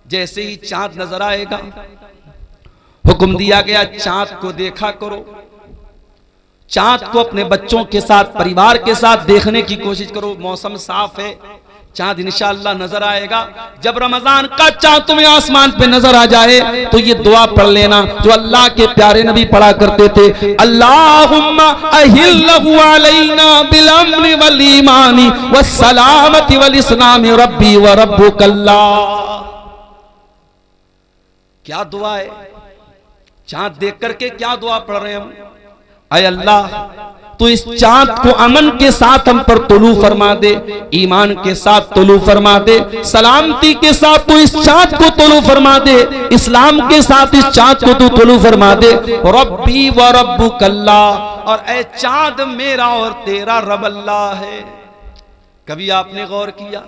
जैसे ही चांद नजर आएगा, हुक्म दिया गया चांद को देखा करो, चांद को अपने बच्चों के साथ, परिवार के साथ देखने की कोशिश करो। मौसम साफ है, चांद इंशाअल्लाह नजर आएगा। जब रमजान का चांद तुम्हें आसमान पे नजर आ जाए तो ये दुआ पढ़ लेना जो अल्लाह के प्यारे नबी पढ़ा करते थे, अल्लाहुम्मा अहिल्लहु अलैना बिल अम्नि वल ईमानी वस सलामति वल इस्लाम रब्बी व रब्बुकल्लाह। क्या दुआ है, चांद देख करके क्या दुआ पढ़ रहे हैं हम? अय अल्लाह, तो इस चांद को अमन के साथ हम पर तुलू फरमा दे, ईमान के साथ तुलू फरमा दे, सलामती के साथ तो इस चांद को तुलू फरमा दे, इस्लाम के साथ इस चांद को तू तुलू फरमा दे। रब्बी व रब्बुकल्लाह, और ऐ चांद मेरा और तेरा रब अल्लाह है। कभी आपने गौर किया,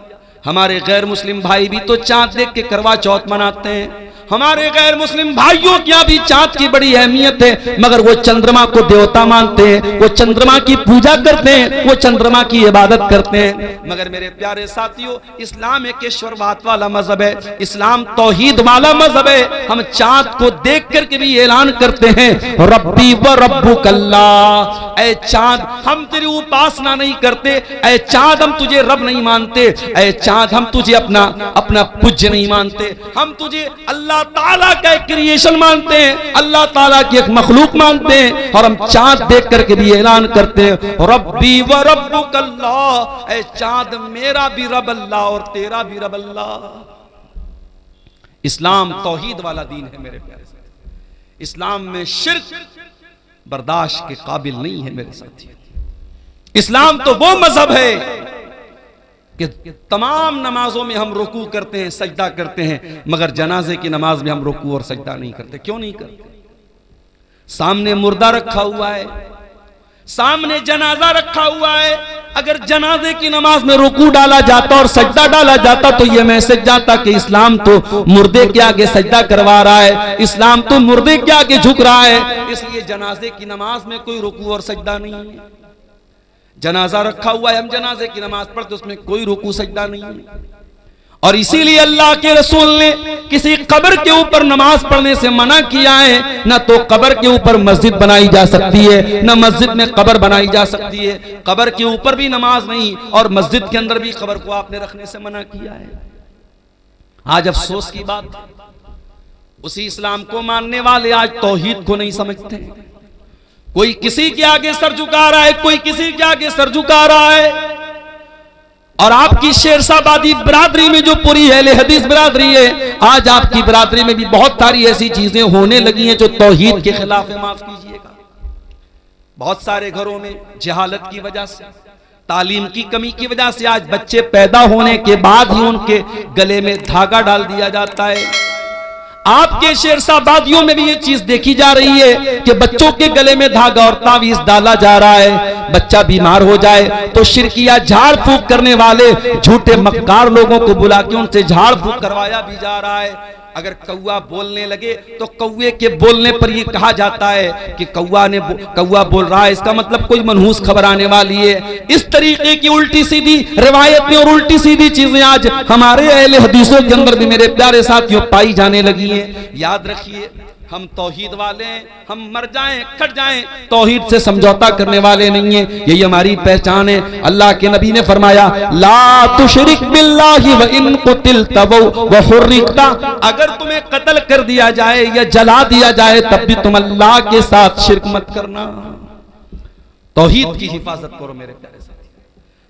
हमारे गैर मुस्लिम भाई भी तो चांद देख के करवा चौथ मनाते हैं। हमारे गैर मुस्लिम भाइयों की भी चांद की बड़ी अहमियत है, मगर वो चंद्रमा को देवता मानते हैं, वो चंद्रमा की पूजा करते हैं, वो चंद्रमा की इबादत करते हैं। मगर मेरे प्यारे साथियों, इस्लाम एक ईश्वरवाद वाला मजहब है, इस्लाम तौहीद वाला मजहब है। हम चांद को देख करके भी ऐलान करते हैं, रब्बी व रब्बुकल्लाह, ऐ चांद हम तेरी उपासना नहीं करते, ऐ चांद हम तुझे रब नहीं मानते, ऐ चांद हम तुझे अपना पूज्य नहीं मानते, हम तुझे अल्लाह ताला का एक क्रिएशन मानते हैं, अल्लाह ताला की एक मखलूक मानते हैं। और हम चांद देख करके भी ऐलान करते हैं, रब्बी व रब्बुकल्लाह, ऐ चांद मेरा भी रब अल्लाह और तेरा भी रब अल्लाह। इस्लाम तौहीद वाला दीन है मेरे प्यारे साथी। इस्लाम में शिर्क बर्दाश्त के काबिल नहीं है मेरे साथी। इस्लाम तो वो मजहब है कि तमाम नमाजों में हम रुकू करते हैं, सजदा करते हैं, मगर जनाजे की नमाज में हम रुकू और सजदा नहीं करते। क्यों नहीं करते? सामने मुर्दा रखा हुआ है, सामने जनाजा रखा हुआ है। अगर जनाजे की नमाज में रुकू डाला जाता और सजदा डाला जाता तो यह मैसेज जाता कि इस्लाम तो मुर्दे के आगे सजदा करवा रहा है, इस्लाम तो मुर्दे के आगे झुक रहा है। इसलिए जनाजे की नमाज में कोई रुकू और सजदा नहीं है। जनाजा रखा हुआ है, हम जनाजे की नमाज पढ़ते, उसमें कोई रुकू सजदा नहीं है। और इसीलिए अल्लाह के रसूल ने किसी कब्र के ऊपर नमाज पढ़ने से मना किया है। न तो कब्र के ऊपर मस्जिद बनाई जा सकती है, न मस्जिद में कब्र बनाई जा सकती है। कब्र के ऊपर भी नमाज नहीं और मस्जिद के अंदर भी कब्र को आपने रखने से मना किया है। आज अफसोस की बात, उसी इस्लाम को मानने वाले आज तौहीद को नहीं समझते। कोई किसी के आगे सर झुका रहा है, कोई किसी के आगे सर झुका रहा है। और आपकी शेरशाहबादी बिरादरी में जो पूरी अहले हदीस बिरादरी है, आज आपकी बिरादरी में भी बहुत सारी ऐसी चीजें होने लगी हैं जो तौहीद के खिलाफ है। माफ कीजिएगा, बहुत सारे घरों में जहालत की वजह से, तालीम की कमी की वजह से आज बच्चे पैदा होने के बाद ही उनके गले में धागा डाल दिया जाता है। आपके शेरशाहबादियों में भी ये चीज देखी जा रही है कि बच्चों के गले में धागा और तावीज डाला जा रहा है। बच्चा बीमार हो जाए तो शिरकिया झाड़ फूक करने वाले झूठे मक्कार लोगों को बुला के उनसे झाड़ फूक करवाया भी जा रहा है। अगर कौवा बोलने लगे तो कौवे के बोलने पर यह कहा जाता है कि कौवा बोल रहा है, इसका मतलब कोई मनहूस खबर आने वाली है। इस तरीके की उल्टी सीधी रिवायतें और उल्टी सीधी चीजें आज हमारे अहले हदीसों के अंदर भी मेरे प्यारे साथियों पाई जाने लगी हैं। याद रखिए, हम तौहीद वाले हैं, हम मर जाएं कट जाएं, तौहीद से समझौता करने वाले नहीं हैं। यही हमारी पहचान है। अल्लाह के नबी ने फरमाया, ला तुशरिक बिल्लाहि व इन कुतिलता व हुर्रिकता, अगर तुम्हें कत्ल कर दिया जाए या जला दिया जाए तब भी तुम अल्लाह के साथ शिरक मत करना। तौहीद की हिफाजत करो मेरे प्यारे साथी।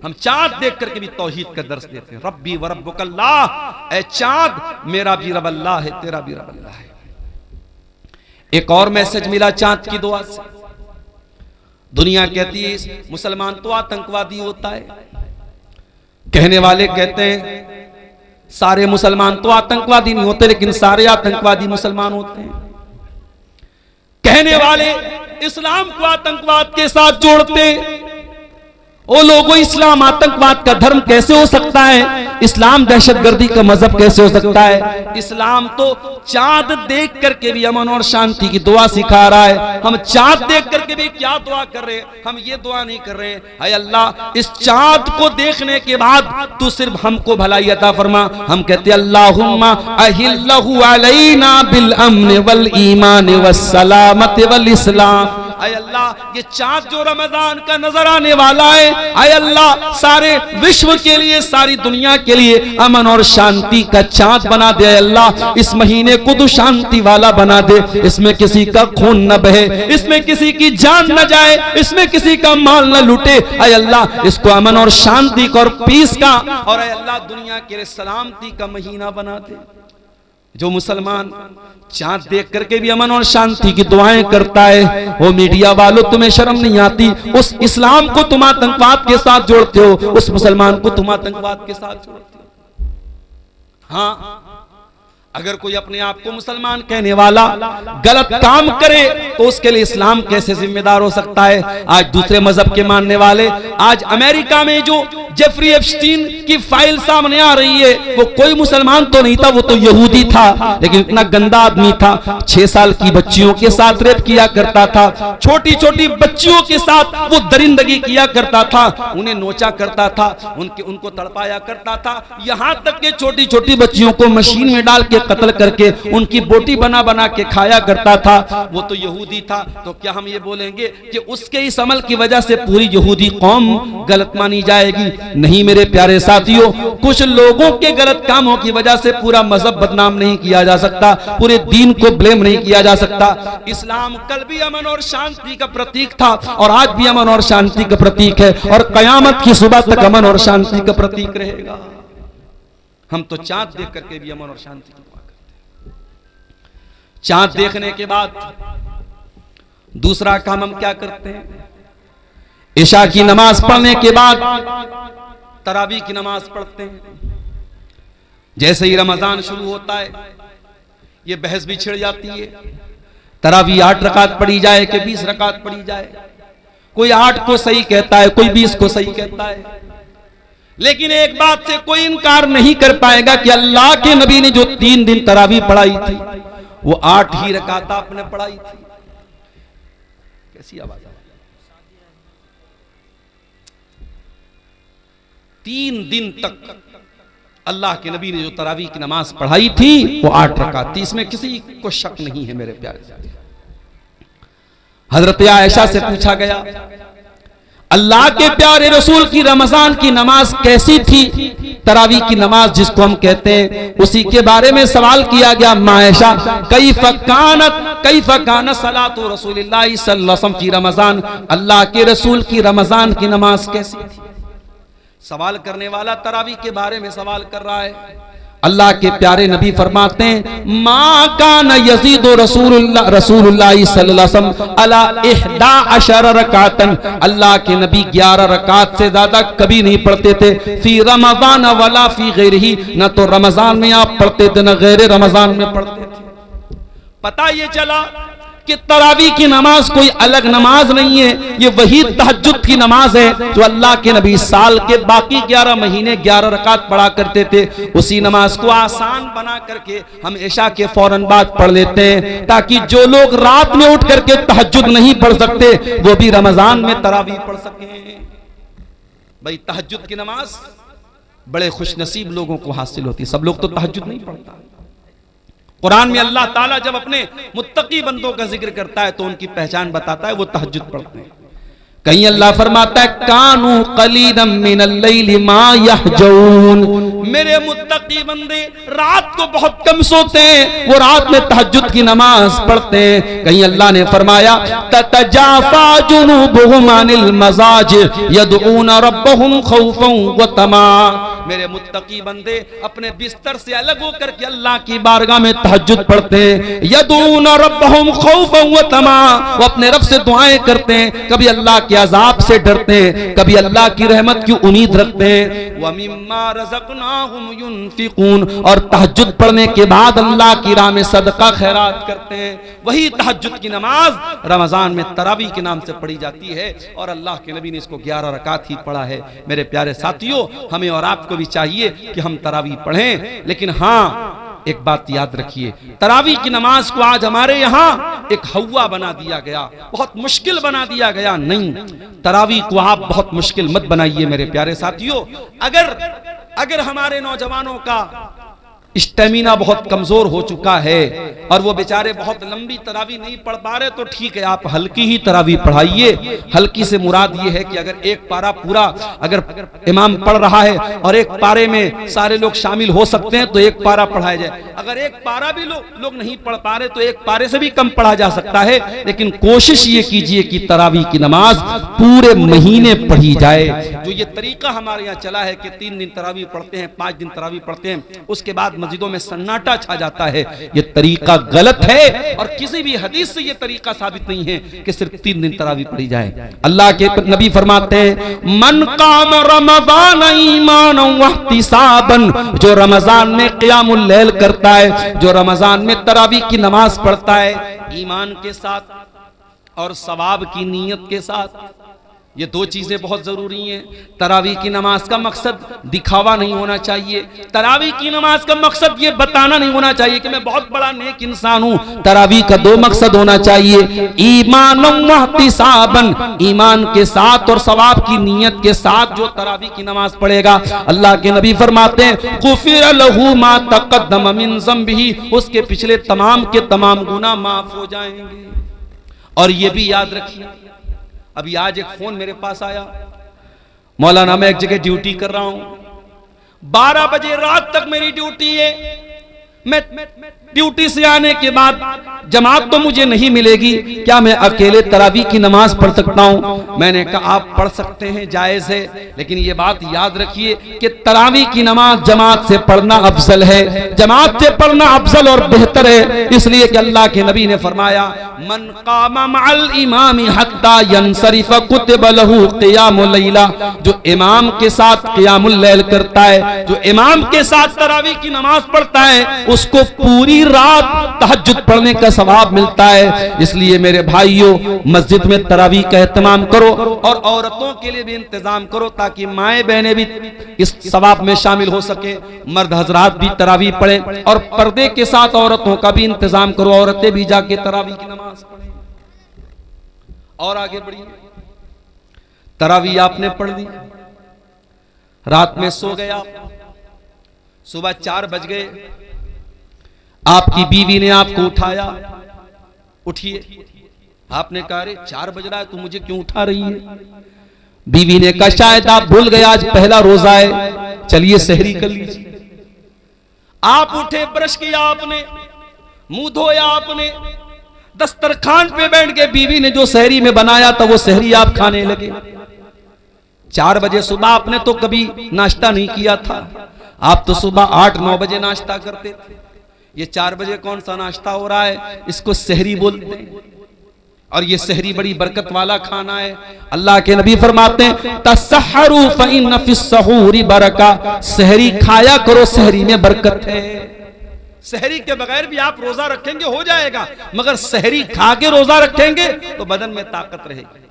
हम चांद देख करके भी तौहीद का दर्स देते हैं, रब्बी व रब्बुकल्लाह, ऐ चांद मेरा भी रब अल्लाह है, तेरा भी रब अल्लाह है। एक और मैसेज मिला चांद की दुआ से। दुनिया कहती है मुसलमान तो आतंकवादी होता है, कहने वाले कहते हैं सारे मुसलमान तो आतंकवादी नहीं होते, लेकिन सारे आतंकवादी मुसलमान होते हैं। कहने वाले इस्लाम को आतंकवाद के साथ जोड़ते, ओ लोगों, इस्लाम आतंकवाद का धर्म कैसे हो सकता है? इस्लाम दहशतगर्दी का मजहब कैसे हो सकता है? इस्लाम तो चांद देख करके भी अमन और शांति की दुआ सिखा रहा है। हम चांद देख करके भी क्या दुआ कर रहे हैं? हम ये दुआ नहीं कर रहे हैं, हाय अल्लाह इस चांद को देखने के बाद तू सिर्फ हमको भलाई अता फरमा। हम कहते अल्लाहुम्मा अहिल्लहु अलैना बिल अम्न वल ईमान वस सलामत वल इस्लाम। आय अल्लाह ये चांद जो रमजान का नजर आने वाला है, आय अल्लाह सारे विश्व के लिए, सारी दुनिया के लिए अमन और शांति का चांद बना दे। अल्लाह इस महीने को तू शांति वाला बना दे, इसमें किसी का खून न बहे, इसमें किसी की जान न जाए, इसमें किसी का माल न लूटे। आय अल्लाह इसको अमन और शांति का और पीस का, और आय अल्लाह दुनिया के लिए सलामती का महीना बना दे। जो मुसलमान चांद देख करके भी अमन और शांति की दुआएं करता है, वो मीडिया वालों तुम्हें शर्म नहीं आती? उस इस्लाम को तुम आतंकवाद के साथ जोड़ते हो, उस मुसलमान को तुम आतंकवाद के साथ जोड़ते हो। हाँ, अगर कोई अपने आप को मुसलमान कहने वाला गलत काम करे तो उसके लिए इस्लाम कैसे जिम्मेदार हो सकता है? आज दूसरे मजहब के मानने वाले, आज अमेरिका में जो जेफरी एप्स्टीन की फाइल सामने आ रही है, वो कोई मुसलमान तो नहीं था, वो तो यहूदी था, लेकिन इतना गंदा आदमी था। 6 साल की बच्चियों के साथ रेप किया करता था, छोटी छोटी बच्चियों के साथ वो दरिंदगी किया करता था, उन्हें नोचा करता था, उनको तड़पाया करता था, यहां तक के छोटी छोटी बच्चियों को मशीन में डाल के कत्ल करके उनकी बोटी बना बना के खाया करता था। वो तो यहूदी था, तो क्या हम ये बोलेंगे कि उसके इस अमल की वजह से पूरी यहूदी कौम गलत मानी जाएगी? नहीं मेरे प्यारे साथियों, कुछ लोगों के गलत कामों की वजह से पूरा मजहब बदनाम नहीं किया जा सकता, पूरे दीन को ब्लेम नहीं किया जा सकता। इस्लाम कल भी अमन और शांति का प्रतीक था और आज भी अमन और शांति का प्रतीक है, और कयामत की सुबह तक अमन और शांति का प्रतीक रहेगा। हम तो चांद देख करके भी अमन और शांति की दुआ करते हैं। चांद देखने के बाद दूसरा काम हम क्या करते हैं? इशा की नमाज पढ़ने के बाद तरावी की नमाज पढ़ते हैं। जैसे ही रमजान शुरू होता है, ये बहस भी छिड़ जाती है, तरावी 8 रकात पढ़ी जाए कि 20 रकात पढ़ी जाए। कोई 8 को सही कहता है, कोई 20 को सही कहता है, लेकिन एक बात से कोई इनकार नहीं कर पाएगा कि अल्लाह के नबी ने जो 3 दिन तरावी पढ़ाई थी, वो 8 ही रकात आपने पढ़ाई थी। कैसी आवाज? 3 दिन तक अल्लाह के नबी ने जो तरावी की नमाज पढ़ाई थी वो 8 रकात थी, इसमें किसी को शक नहीं है मेरे प्यारे। हजरत आयशा से पूछा गया, अल्लाह के प्यारे रसूल की रमजान की नमाज कैसी थी? तरावी की नमाज जिसको हम कहते हैं, उसी के बारे में सवाल किया गया। मायशा कैफ़ कानत सलातु रसूलिल्लाह सल्लल्लाहु अलैहि वसल्लम फी रमजान, अल्लाह के रसूल की रमजान की नमाज कैसी थी? सवाल करने वाला तरावी के बारे में सवाल कर रहा है। अल्लाह के प्यारे नबी फरमाते हैं, मा कान यज़ीदु रसूलुल्लाह सल्लल्लाहु अलैहि वसल्लम अला 11 रकातन, अल्लाह के नबी 11 रकात से ज्यादा कभी नहीं पढ़ते थे। फी रमजान वला फी गैरिही, न तो रमजान में आप पढ़ते थे न गैर रमजान में पढ़ते थे। पता ये चला कि तरावी की नमाज कोई अलग नमाज नहीं है, ये वही तहज्जुद की नमाज है जो अल्लाह के नबी साल के बाकी 11 महीने 11 रकात पढ़ा करते थे। उसी नमाज को आसान बना करके हम इशा के फौरन बाद पढ़ लेते हैं, ताकि जो लोग रात में उठ करके तहज्जुद नहीं पढ़ सकते वो भी रमजान में तरावी पढ़ सके। भाई तहज्जुद की नमाज बड़े खुशनसीब लोगों को हासिल होती है, सब लोग तो तहज्जुद नहीं पढ़ता। कुरान में अल्लाह ताला जब अपने मुत्तकी बंदों का जिक्र करता है तो उनकी पहचान बताता है, वो तहज्जुद पढ़ते हैं। कहीं अल्लाह फरमाता है, कानू कलीलन मिनल लैली मा यहजऊन, मेरे मुत्तकी बंदे रात को बहुत कम सोते हैं, वो रात में तहज्जुद की नमाज पढ़ते हैं। कहीं अल्लाह ने फरमाया, ततजाफा जुनूबुहुम अनिल मजाज यदऊन रब्बहुम खौफन व तमा, मेरे मुत्तकी बंदे अपने बिस्तर से अलग होकर के अल्लाह की बारगाह में तहज्जुद पढ़ते हैं। यदून रब्बहुम खौफन व तमा, वो अपने रब से दुआएं करते हैं, कभी अल्लाह के अजाब से डरते हैं, कभी अल्लाह की रहमत की उम्मीद रखते हैं। व मिम्मा रज़क़नाहुम युनफिकून, और तहज्जुद पढ़ने के बाद अल्लाह की राह में सदका खैरात करते हैं। वही तहज्जुद की नमाज रमजान में तरावी के नाम से पढ़ी जाती है और अल्लाह के नबी ने इसको 11 रकात ही पढ़ा है। मेरे प्यारे साथियों, हमें और आपको भी चाहिए कि हम तरावी पढ़ें, लेकिन हाँ एक बात याद रखिए, तरावी की नमाज को आज हमारे यहाँ एक हवा बना दिया गया, बहुत मुश्किल बना दिया गया। नहीं, तरावी को आप बहुत मुश्किल मत बनाइए मेरे प्यारे साथियों। अगर हमारे नौजवानों का स्टेमिना बहुत कमजोर हो चुका है और वो बेचारे बहुत लंबी तरावी नहीं पढ़ पा रहे, तो ठीक है, आप हल्की ही तरावी पढ़ाइए। हल्की से मुराद ये है कि अगर एक पारा पूरा अगर इमाम पढ़ रहा है और एक पारे में सारे लोग शामिल हो सकते हैं तो एक पारा पढ़ाया जाए। अगर एक पारा भी लोग नहीं पढ़ पा रहे तो एक पारे से भी कम पढ़ा जा सकता है, लेकिन कोशिश ये कीजिए कि तरावी की नमाज पूरे महीने पढ़ी जाए। जो ये तरीका हमारे यहाँ चला है कि 3 दिन तरावी पढ़ते हैं, 5 दिन तरावी पढ़ते हैं, उसके बाद मस्जिदों में सन्नाटा छा जाता है, ये तरीका गलत है और किसी भी हदीस से ये तरीका साबित नहीं है कि सिर्फ 3 दिन तरावी पढ़ी जाए। अल्लाह के नबी फरमाते हैं, मन काम रमजान ईमानन व इहतिसाबन, जो रमजान में क़ियामुल लैल करता है, जो रमजान में तरावी की नमाज पढ़ता है ईमान के साथ और सवाब की नीयत के साथ, ये 2 चीजें बहुत जरूरी हैं। तरावी की नमाज का मकसद दिखावा नहीं होना चाहिए। तरावी की नमाज का मकसद ये बताना नहीं होना चाहिए कि मैं बहुत बड़ा नेक इंसान हूं। तरावी का 2 मकसद होना चाहिए, ईमानन व इहतिसाबन, ईमान के साथ और सवाब की नीयत के साथ जो तरावी की नमाज पढ़ेगा, अल्लाह के नबी फरमाते हैं, गुफिर लहू मा तक़द्दम मिन ज़म्बिही, उसके पिछले तमाम के तमाम गुनाह माफ हो जाएंगे। और ये भी याद रखिए, अभी आज एक फोन मेरे पास आया, मौलाना मैं एक जगह ड्यूटी कर रहा हूं, 12 बजे रात तक मेरी ड्यूटी है, मैं ड्यूटी से आने के बाद जमात तो मुझे नहीं मिलेगी, क्या मैं अकेले तरावी की नमाज पढ़ सकता हूं? मैंने कहा आप पढ़ सकते हैं, जायज है, लेकिन ये बात याद रखिए कि तरावी की नमाज जमात से पढ़ना अफजल है, जमात से पढ़ना अफजल और बेहतर है। इसलिए कि अल्लाह के नबी ने फरमाया, मन कामा मअल इमामी हत्ता यंसरिफ कुतिब लहू क़ियामुल लैला, जो इमाम के साथ क़ियामुल लैल करता है, जो इमाम के साथ तरावी की नमाज पढ़ता है, उसको पूरी रात तहज्जुद पढ़ने का सवाब मिलता है। इसलिए मेरे भाइयों, मस्जिद में तरावी का एहतमाम करो और औरतों के लिए भी इंतजाम करो ताकि माएं बहनें भी इस सवाब में शामिल हो सके, मर्द हजरात भी तरावी पढ़ें और पर्दे के साथ औरतों का भी इंतजाम करो, औरतें भी जाके तरावी की नमाज पढ़ें। और आगे बढ़िए, तरावी आपने पढ़ ली, रात में सो गया, सुबह 4 बज गए, आपकी बीवी ने आपको उठाया, उठिए। आपने कहा अरे 4 बज रहा है, तो मुझे क्यों उठा रही है? बीवी ने कहा शायद आप भूल गए आज पहला रोजा है, चलिए सहरी कर लीजिए। आप उठे, ब्रश किया आपने, मुंह धोया आपने, दस्तरखान पे बैठ के बीवी ने जो सहरी में बनाया था वो सहरी आप खाने लगे। 4 बजे सुबह आपने तो कभी नाश्ता नहीं किया था, आप तो सुबह 8-9 बजे नाश्ता करते थे। ये 4 बजे कौन सा नाश्ता हो रहा है? इसको सहरी बोलते हैं और ये सहरी बड़ी बरकत वाला खाना है। अल्लाह के नबी फरमाते हैं, तसहरू फइन्न फिस्सहूरी बरका, सहरी खाया करो, सहरी में बरकत है। सहरी के बगैर भी आप रोजा रखेंगे हो जाएगा, मगर सहरी खा के रोजा रखेंगे तो बदन में ताकत रहेगी।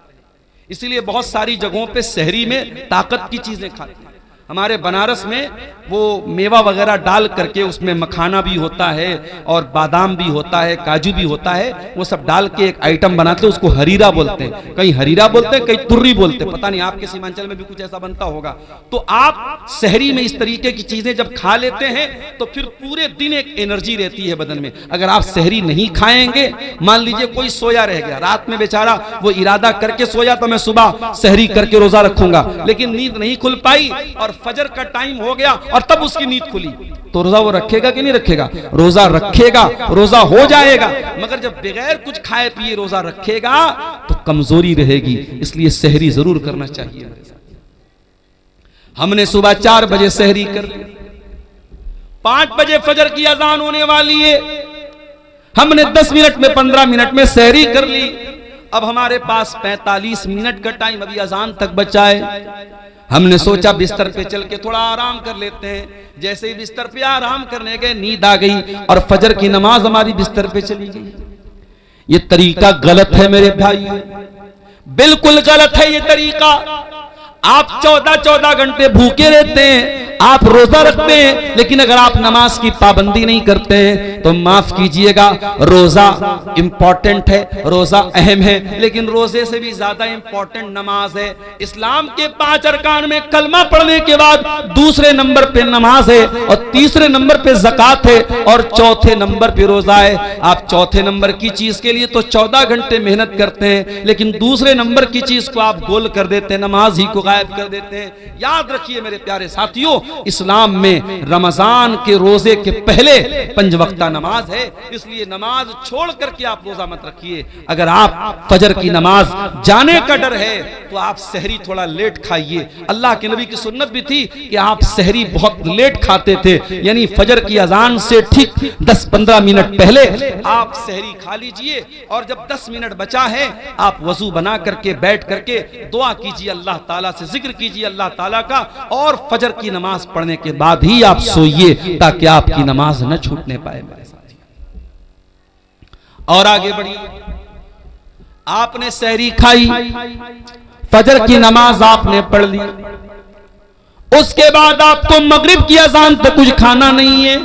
इसीलिए बहुत सारी जगहों पे सहरी में ताकत की चीजें खाते हैं। हमारे बनारस में वो मेवा वगैरह डाल करके उसमें मखाना भी होता है और बादाम भी होता है, काजू भी होता है, वो सब डाल के एक आइटम बनाते हैं, उसको हरीरा बोलते हैं। कहीं हरीरा बोलते हैं, कहीं तुर्री बोलते हैं, पता नहीं आपके सीमांचल में भी कुछ ऐसा बनता होगा। तो आप सहरी में इस तरीके की चीजें जब खा लेते हैं तो फिर पूरे दिन एक एनर्जी रहती है बदन में। अगर आप सहरी नहीं खाएंगे, मान लीजिए कोई सोया रह गया, रात में बेचारा वो इरादा करके सोया तो मैं सुबह सहरी करके रोजा रखूंगा, लेकिन नींद नहीं खुल पाई और फजर का टाइम हो गया और तब उसकी नींद खुली, तो रोजा वो रखेगा कि नहीं रखेगा? रोजा रखेगा, रोजा हो जाएगा, मगर जब बगैर कुछ खाए पिए रोजा रखेगा तो कमजोरी रहेगी। इसलिए सहरी जरूर करना चाहिए। हमने सुबह 4 बजे सहरी कर ली, 5 बजे फजर की अजान होने वाली है, हमने 10 मिनट में 15 मिनट में सहरी कर ली। अब हमारे पास 45 मिनट का टाइम अभी अजान तक बचा है। हमने सोचा बिस्तर पे चल के थोड़ा आराम कर लेते हैं। जैसे ही बिस्तर पे आराम करने गए नींद आ गई और फजर की नमाज हमारी बिस्तर पे चली गई। ये तरीका गलत है मेरे भाई, बिल्कुल गलत है ये तरीका। आप 14-14 घंटे भूखे रहते हैं, आप रोजा रखते हैं, लेकिन अगर आप नमाज की पाबंदी नहीं करते हैं तो माफ कीजिएगा, रोजा इंपॉर्टेंट है, रोजा अहम है, लेकिन रोजे से भी ज्यादा इंपॉर्टेंट नमाज है। इस्लाम के 5 अरकान में कलमा पढ़ने के बाद दूसरे नंबर पे नमाज है और तीसरे नंबर पे ज़कात है और चौथे नंबर पे रोजा है। आप चौथे नंबर की चीज के लिए तो 14 घंटे मेहनत करते हैं, लेकिन दूसरे नंबर की चीज को आप गोल कर देते हैं, नमाज ही को गायब कर देते हैं। याद रखिए मेरे प्यारे साथियों, इस्लाम में रमजान के रोजे के पहले 5 वक्ता नमाज है, इसलिए नमाज छोड़ करके आप रोजा मत रखिए। अगर आप फजर की नमाज जाने का डर है तो आप सहरी थोड़ा लेट खाइए। अल्लाह के नबी की सुन्नत भी थी कि आप सहरी बहुत लेट खाते थे, यानी फजर की अजान से ठीक 10-15 मिनट पहले आप सहरी खा लीजिए और जब 10 मिनट बचा है आप वजू बना करके बैठ करके दुआ कीजिए, अल्लाह ताला से जिक्र कीजिए अल्लाह ताला का, और फजर की नमाज पढ़ने के बाद ही आप सोइए ताकि आपकी नमाज न छूटने पाए मेरे साथी। और आगे बढ़िए, आपने सहरी खाई, फजर की नमाज आपने पढ़ ली, उसके बाद आपको मगरिब की अजान तक कुछ खाना नहीं है।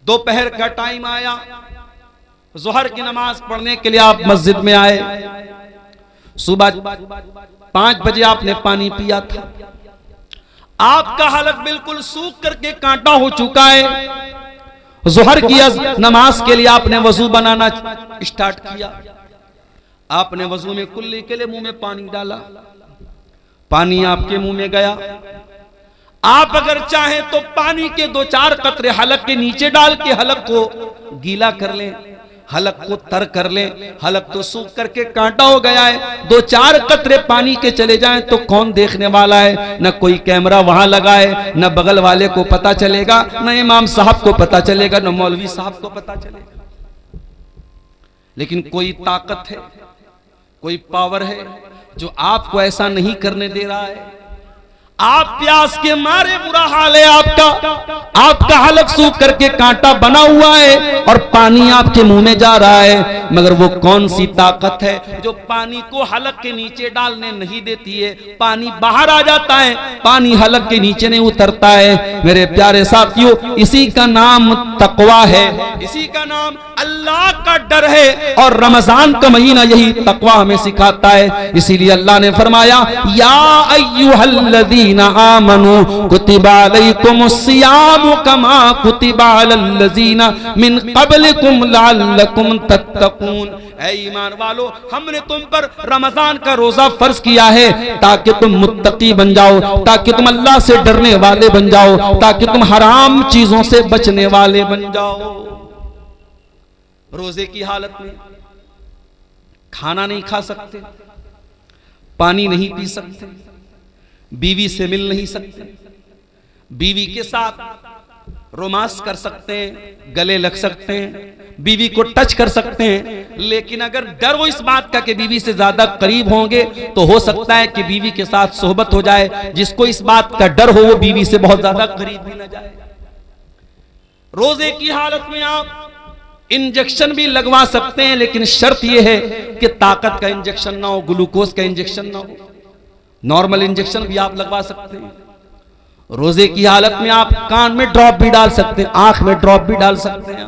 दोपहर का टाइम आया, जोहर की नमाज पढ़ने के लिए आप मस्जिद में आए, सुबह 5 बजे आपने पानी पिया था, आपका हलक बिल्कुल सूख करके कांटा हो चुका है। जोहर की नमाज के लिए आपने वजू बनाना स्टार्ट किया, आपने वजू में कुल्ली के लिए मुंह में पानी डाला, पानी आपके मुंह में गया। आप अगर चाहें तो पानी के 2-4 कतरे हलक के नीचे डाल के हलक को गीला कर लें, हलक को तर कर लें। हलक तो सूख करके कांटा हो गया है, 2-4 कतरे पानी के चले जाएं तो कौन देखने वाला है? न कोई कैमरा वहां लगा है, न बगल वाले को पता चलेगा, न इमाम साहब को पता चलेगा, न मौलवी साहब को पता चलेगा। लेकिन कोई ताकत है, कोई पावर है जो आपको ऐसा नहीं करने दे रहा है। आप प्यास के मारे बुरा हाल है आपका हलक सूख करके कांटा बना हुआ है और पानी आपके मुंह में जा रहा है, मगर वो कौन सी ताकत है जो पानी को हलक के नीचे डालने नहीं देती है? पानी बाहर आ जाता है, पानी हलक के नीचे नहीं उतरता है। मेरे प्यारे साथियों, इसी का नाम तकवा है, इसी का नाम अल्लाह का डर है, और रमजान का महीना यही तकवा हमें सिखाता है। इसीलिए अल्लाह ने फरमाया, या अय्युहल्लज़ीना आमनू कुतिबा अलैकुमुस्सियामु कमा कुतिबा अलल्लज़ीना मिन क़ब्लिकुम लअल्लकुम तत्तक़ून। ऐ ईमान वालो, हमने तुम पर रमजान का रोजा फर्ज किया है ताकि तुम मुत्तकी बन जाओ, ताकि तुम अल्लाह से डरने वाले बन जाओ, ताकि तुम हराम चीजों से बचने वाले बन जाओ। रोजे की हालत में खाना नहीं खा सकते, पानी नहीं पी सकते, बीवी से मिल नहीं सकते, बीवी के साथ रोमांस कर सकते हैं, गले लग सकते हैं, बीवी को टच कर सकते हैं, लेकिन अगर डर हो इस बात का कि बीवी से ज्यादा करीब होंगे तो हो सकता है कि बीवी के साथ सोहबत हो जाए। जिसको इस बात का डर हो वो बीवी से बहुत ज्यादा करीब भी न जाए। रोजे की हालत में आप इंजेक्शन भी लगवा सकते हैं, लेकिन शर्त यह है कि ताकत का इंजेक्शन ना हो, ग्लूकोज का इंजेक्शन ना हो। नॉर्मल इंजेक्शन भी आप लगवा सकते हैं। रोजे की हालत में आप कान में ड्रॉप भी डाल सकते हैं, आंख में ड्रॉप भी डाल सकते हैं,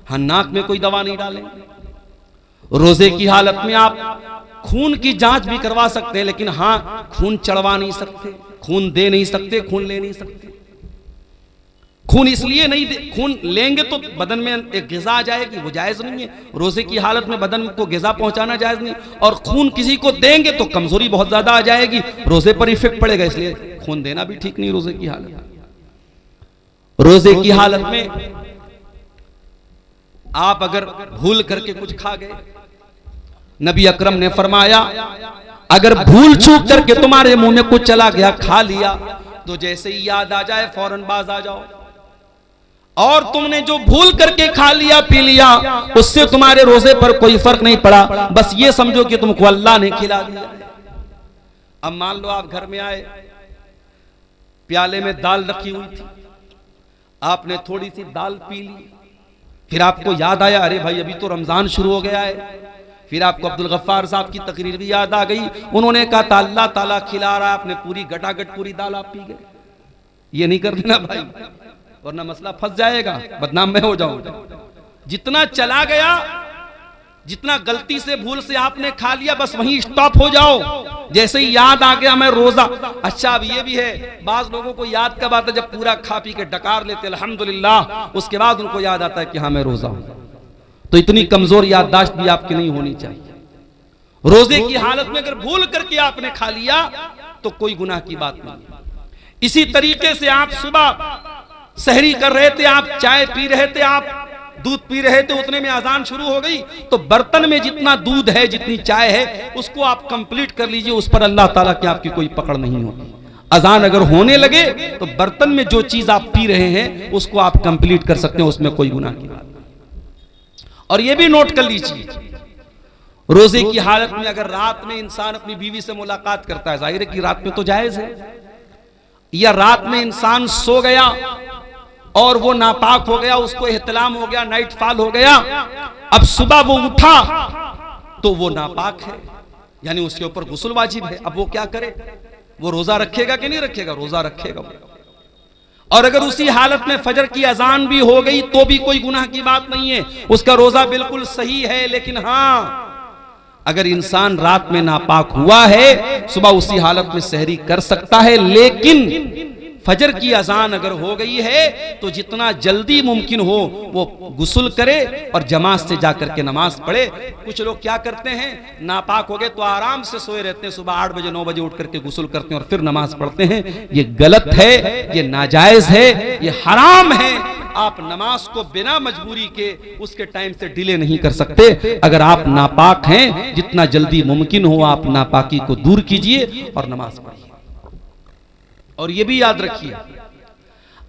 हाँ, नाक में कोई दवा नहीं डालेंगे। रोजे की हालत में आप खून की जांच भी करवा सकते हैं, लेकिन हाँ, खून चढ़वा नहीं सकते, खून दे नहीं सकते, खून ले नहीं सकते। खून इसलिए नहीं दे, खून लेंगे तो बदन में एक ग़िज़ा आ जाएगी, वो जायज़ नहीं है। रोजे की हालत में बदन को ग़िज़ा पहुंचाना जायज़ नहीं, और खून किसी को देंगे तो कमजोरी बहुत ज्यादा आ जाएगी, रोजे पर इफेक्ट पड़ेगा, इसलिए खून देना भी ठीक नहीं रोजे की हालत। रोजे की हालत में आप अगर भूल करके कुछ खा गए, नबी अकरम ने फरमाया, अगर भूल चूक करके तुम्हारे मुंह में कुछ चला गया, खा लिया, तो जैसे ही याद आ जाए फौरन बाज आ जाओ। और तुमने जो भूल करके खा लिया पी लिया, उससे तुम्हारे रोजे पर कोई फर्क नहीं पड़ा, बस ये समझो कि तुमको अल्लाह ने खिला दिया। अब मान लो आप घर में आए, प्याले में दाल रखी हुई थी, आपने थोड़ी सी दाल पी ली, फिर आपको याद आया अरे भाई अभी तो रमजान शुरू हो गया है। फिर आपको अब्दुल गफ्फार साहब की तकरीर भी याद आ गई, उन्होंने कहा था अल्लाह ताला खिला रहा, आपने पूरी गटागट पूरी दाल आप पी गए। ये नहीं कर देना भाई, वरना मसला फंस जाएगा, बदनाम मैं हो जाऊंगा। जितना चला गया, जितना गलती से भूल से आपने खा लिया, बस वहीं स्टॉप हो जाओ। जैसे ही याद आ गया मैं रोजा, अच्छा अब ये भी है, बाज लोगों को याद कब आता है जब पूरा खा पी के डकार लेते अल्हम्दुलिल्लाह, उसके बाद उनको याद आता है कि हाँ मैं रोजा हूं। तो इतनी कमजोर याददाश्त भी आपकी नहीं होनी चाहिए। रोजे की हालत में अगर भूल करके आपने खा लिया तो कोई गुनाह की बात नहीं। इसी तरीके से आप सुबह सहरी कर रहे थे, आप चाय पी रहे थे, आप दूध पी रहे थे, उतने में अजान शुरू हो गई, तो बर्तन में जितना दूध है, जितनी चाय है, उसको आप कंप्लीट कर लीजिए, उस पर अल्लाह ताला की आपकी कोई पकड़ नहीं होगी। अजान अगर होने लगे तो बर्तन में जो चीज आप पी रहे हैं उसको आप कंप्लीट कर सकते हैं, उसमें कोई गुनाह की बात नहीं। और यह भी नोट कर लीजिए, रोजे की हालत में अगर रात में इंसान अपनी बीवी से मुलाकात करता है, जाहिर है कि रात में तो जायज है, या रात में इंसान सो गया और वो नापाक हो गया, उसको एहतलाम हो गया, नाइट फॉल हो गया, अब सुबह वो उठा तो वो नापाक है, यानी उसके ऊपर गुस्ल वाजिब है। अब वो क्या करे, वो रोजा रखेगा कि नहीं रखेगा? रोजा रखेगा। और अगर उसी हालत में फजर की अजान भी हो गई तो भी कोई गुनाह की बात नहीं है, उसका रोजा बिल्कुल सही है। लेकिन हां, अगर इंसान रात में नापाक हुआ है, सुबह उसी हालत में सहरी कर सकता है, लेकिन फजर की अजान अगर हो गई है तो जितना जल्दी मुमकिन हो वो गुस्ल करे और जमात से जाकर के नमाज पढ़े। कुछ लोग क्या करते हैं, नापाक हो गए तो आराम से सोए रहते हैं, सुबह 8 बजे 9 बजे उठ करके गुस्ल करते हैं और फिर नमाज पढ़ते हैं। ये गलत है, ये नाजायज है, ये हराम है। आप नमाज को बिना मजबूरी के उसके टाइम से डिले नहीं कर सकते। अगर आप नापाक हैं, जितना जल्दी मुमकिन हो आप नापाकी को दूर कीजिए और नमाज पढ़िए। और ये भी याद रखिए,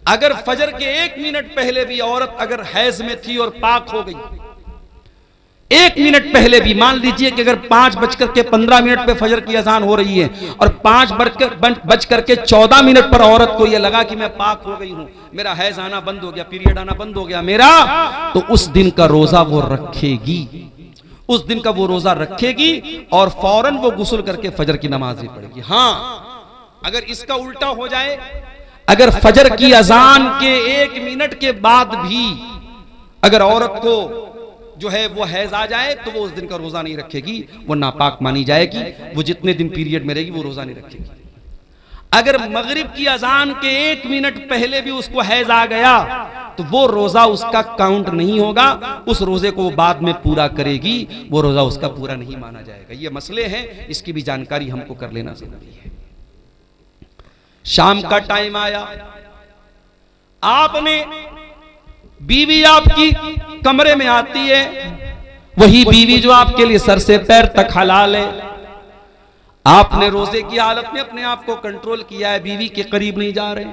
अगर फजर के 1 मिनट पहले भी औरत अगर हैज में थी और पाक हो गई, 1 मिनट पहले भी, मान लीजिए कि अगर 5:15 पे फजर की अजान हो रही है और 5:14 पर औरत को यह लगा कि मैं पाक हो गई हूं, मेरा हैज आना बंद हो गया, पीरियड आना बंद हो गया मेरा, तो उस दिन का रोजा वो रखेगी, उस दिन का वो रोजा रखेगी और फौरन वो गुस्ल करके फजर की नमाज भी पढ़ेगी। हाँ, अगर इसका उल्टा हो जाए, अगर फजर की अजान के 1 मिनट के बाद भी अगर औरत को जो है वो हैज आ जाए तो वो उस दिन का रोजा नहीं रखेगी, वो नापाक मानी जाएगी, वो जितने दिन पीरियड में रहेगी वो रोजा नहीं रखेगी। अगर मगरिब की अजान के 1 मिनट पहले भी उसको हैज आ गया तो वो रोजा उसका काउंट नहीं होगा, उस रोजे को वो बाद में पूरा करेगी, वो रोजा उसका पूरा नहीं माना जाएगा। ये मसले हैं, इसकी भी जानकारी हमको कर लेना जरूरी है। शाम का टाइम आया, आपने, बीवी आपकी कमरे में आती है, वही बीवी जो आपके लिए सर से पैर तक हलाल है, आपने रोजे की हालत में अपने आप को कंट्रोल किया है, बीवी के करीब नहीं जा रहे,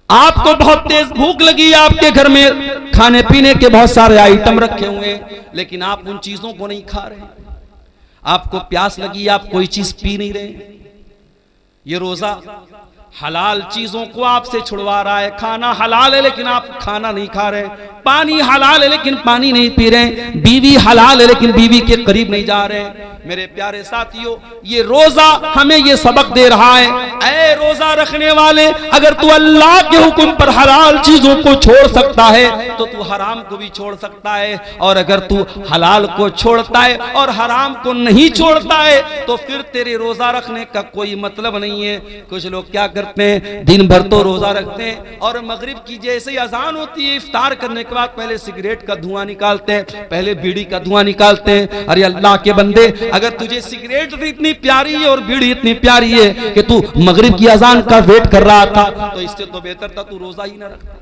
आपको बहुत तेज भूख लगी, आपके घर में खाने पीने के बहुत सारे आइटम रखे हुए हैं, लेकिन आप उन चीजों को नहीं खा रहे, आपको प्यास लगी, आप कोई चीज पी नहीं रहे। ये रोजा हलाल चीजों को आपसे छुड़वा रहा है। खाना हलाल है लेकिन आप खाना नहीं खा रहे, पानी हलाल है लेकिन पानी नहीं पी रहे, बीवी हलाल है लेकिन बीवी के करीब नहीं जा रहे। मेरे प्यारे साथियों, ये रोजा हमें ये सबक दे रहा है, ऐ रोजा रखने वाले, अगर तू अल्लाह के हुक्म पर हलाल चीजों को छोड़ सकता है तो तू हराम को भी छोड़ सकता है, और अगर तू हलाल को छोड़ता है और हराम को नहीं छोड़ता है तो फिर तेरे रोजा रखने का कोई मतलब नहीं है। कुछ लोग क्या करते हैं, दिन भर तो रोजा रखते हैं और मगरिब की जैसे ही अजान होती है, इफ्तार करने के बाद पहले सिगरेट का धुआं निकालते हैं, पहले बीड़ी का धुआं निकालते हैं। अरे अल्लाह के बंदे, अगर तुझे सिगरेट इतनी प्यारी है और बीड़ी इतनी प्यारी है कि तू मगरिब की अजान का वेट कर रहा था, तो इससे तो बेहतर था तू रोजा ही ना रखता।